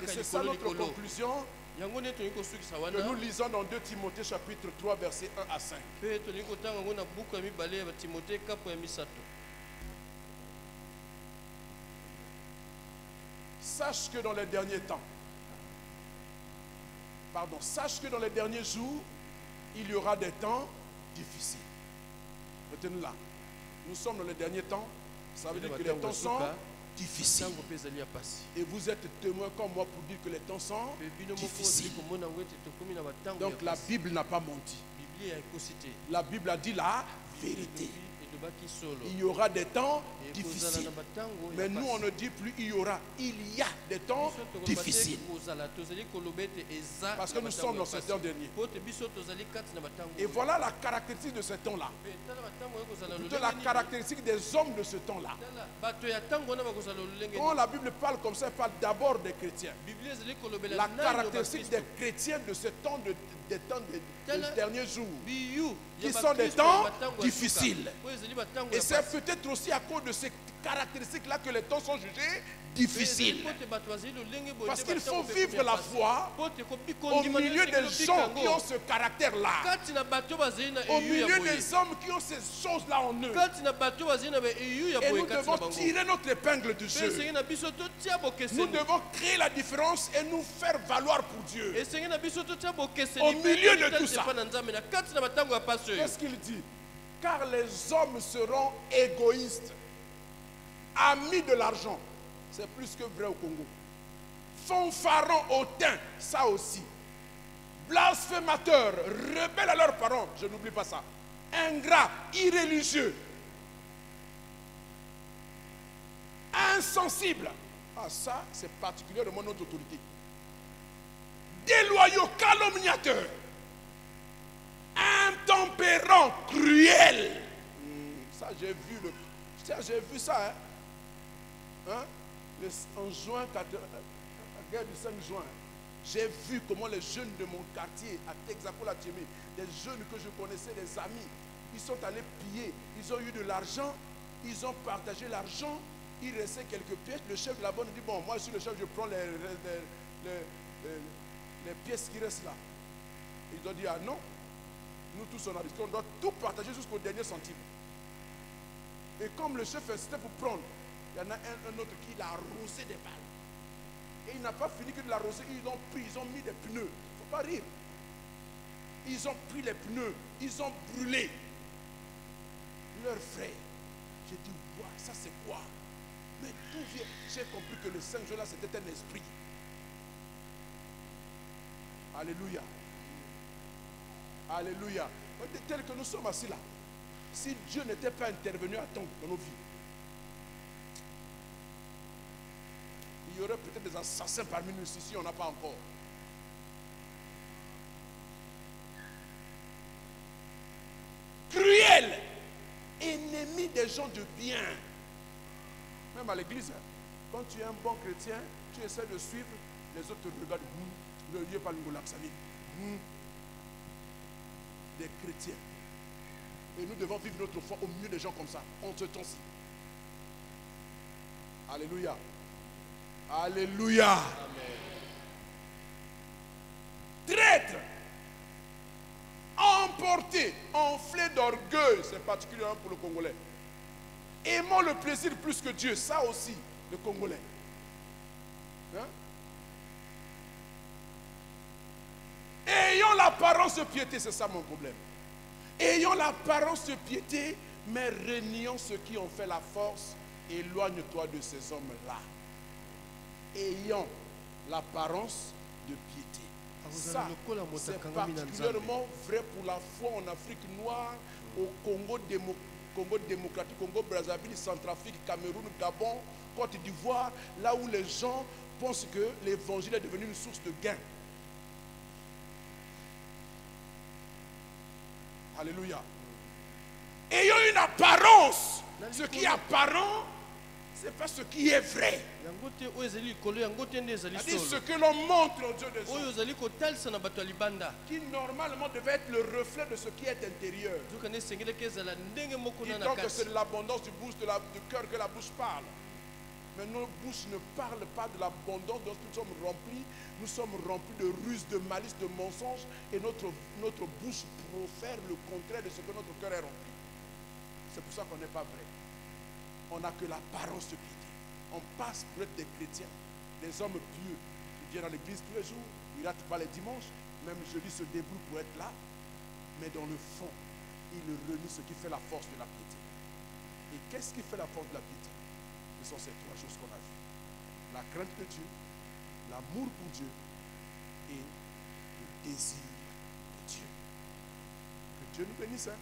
c'est ça notre conclusion que nous lisons dans 2 Timothée chapitre 3 verset 1 à 5. Sache que dans les derniers temps, sache que dans les derniers jours, il y aura des temps difficiles. Retenez là. Nous sommes dans les derniers temps, ça veut dire que les temps sont difficiles. Et vous êtes témoin comme moi pour dire que les temps sont difficiles. Donc la Bible n'a pas menti. La Bible a dit la vérité. tobaki solo. Il y aura des temps Et difficiles. kozala na batango ya Mais nous, on pasi. ne dit plus il y aura. Il y a des temps Biso tokoloba te difficiles. kozala, tozali koloba ete eza Parce que na nous batango sommes ya dans ce pasi. temps dernier. Po te biso tozali kati na batango Et oyo. voilà la caractéristique de ce temps-là. Pe tala batango oyo kozala Plutôt lolenge la nini? caractéristique des hommes de ce temps-là. Tala bato ya tango wana bakozala lolenge Quand nini? la Bible parle comme ça, elle parle d'abord des chrétiens. Biblia ezali kolobela La nani caractéristique bakristo. des chrétiens de ce temps des derniers jours. Biyu ya Qui sont des bakristo temps ya batango ya difficiles. suka. Oyo ezali batango Et ya c'est pasi. peut-être aussi à cause de ces caractéristiques-là que les temps sont jugés difficiles. Parce qu'il faut vivre la foi au milieu des gens qui ont ce caractère-là. Au milieu des hommes qui ont ces choses-là en eux. Et nous devons tirer notre épingle du jeu. Nous devons créer la différence et nous faire valoir pour Dieu. Au milieu de tout ça. Qu'est-ce qu'il dit? Car les hommes seront égoïstes, amis de l'argent. C'est plus que vrai au Congo. Fanfarons, hautains, ça aussi. Blasphémateurs, rebelles à leurs parents, je n'oublie pas ça. Ingrats, irréligieux. Insensibles. Ah, ça, c'est particulièrement notre autorité. Déloyaux, calomniateurs. Intempérants, cruels. Ça, j'ai vu ça. Hein? En juin, la guerre du 5 juin, j'ai vu comment les jeunes de mon quartier, à Texaco-la-Tiémé, des jeunes que je connaissais, des amis, ils sont allés piller, ils ont eu de l'argent, ils ont partagé l'argent, il restait quelques pièces. Le chef de la bande dit, bon, moi je suis le chef, je prends les pièces qui restent là. Ils ont dit, ah non, nous tous on a dit, on doit tout partager jusqu'au dernier centime. Et comme le chef insistait pour prendre, il y en a un autre qui l'a arrosé des balles. Et il n'a pas fini que de l'arroser, ils ont pris, ils ont mis des pneus. Il ne faut pas rire. Ils ont pris les pneus, ils ont brûlé leur frère. J'ai dit, ouais, ça c'est quoi? Mais tout vient. J'ai compris que le 5 jours là, c'était un esprit. Alléluia. Alléluia. Tel que nous sommes assis là, si Dieu n'était pas intervenu à temps dans nos vies, il y aurait peut-être des assassins parmi nous ici, on n'a pas encore. Cruel, ennemi des gens de bien. Même à l'église, quand tu es un bon chrétien, tu essaies de suivre, les autres te regardent. Le lieu pas le des chrétiens. Et nous devons vivre notre foi au milieu des gens comme ça, en ce temps-ci. Alléluia. Alléluia. Amen. Traître, emporté, enflé d'orgueil, c'est particulièrement pour le Congolais. Aimons le plaisir plus que Dieu, ça aussi, le Congolais. Hein? Ayons l'apparence de piété, c'est ça mon problème. Ayons l'apparence de piété, mais renions ceux qui ont fait la force. Éloigne-toi de ces hommes-là. Ayant l'apparence de piété. Ça, c'est particulièrement vrai pour la foi en Afrique noire, au Congo démocratique, Congo Brazzaville, Centrafrique, Cameroun, Gabon, Côte d'Ivoire, là où les gens pensent que l'évangile est devenu une source de gain. Alléluia. Ayant une apparence. Ce qui est apparent, ce n'est pas ce qui est vrai. C'est-à-dire ce que l'on montre au Dieu des hommes, qui normalement devait être le reflet de ce qui est intérieur. Disons que c'est de l'abondance du cœur que la bouche parle. Mais nos bouches ne parlent pas de l'abondance dont nous sommes remplis. Nous sommes remplis de ruses, de malice, de mensonges. Et notre bouche profère le contraire de ce que notre cœur est rempli. C'est pour ça qu'on n'est pas vrai. On n'a que l'apparence de piété. On passe pour être des chrétiens, des hommes pieux qui viennent à l'église tous les jours. Ils ne ratent pas les dimanches. Même jeudi se débrouille pour être là. Mais dans le fond, ils renient ce qui fait la force de la piété. Et qu'est-ce qui fait la force de la piété? Ce sont ces trois choses qu'on a vues. La crainte de Dieu, l'amour pour Dieu et le désir de Dieu. Que Dieu nous bénisse. Hein?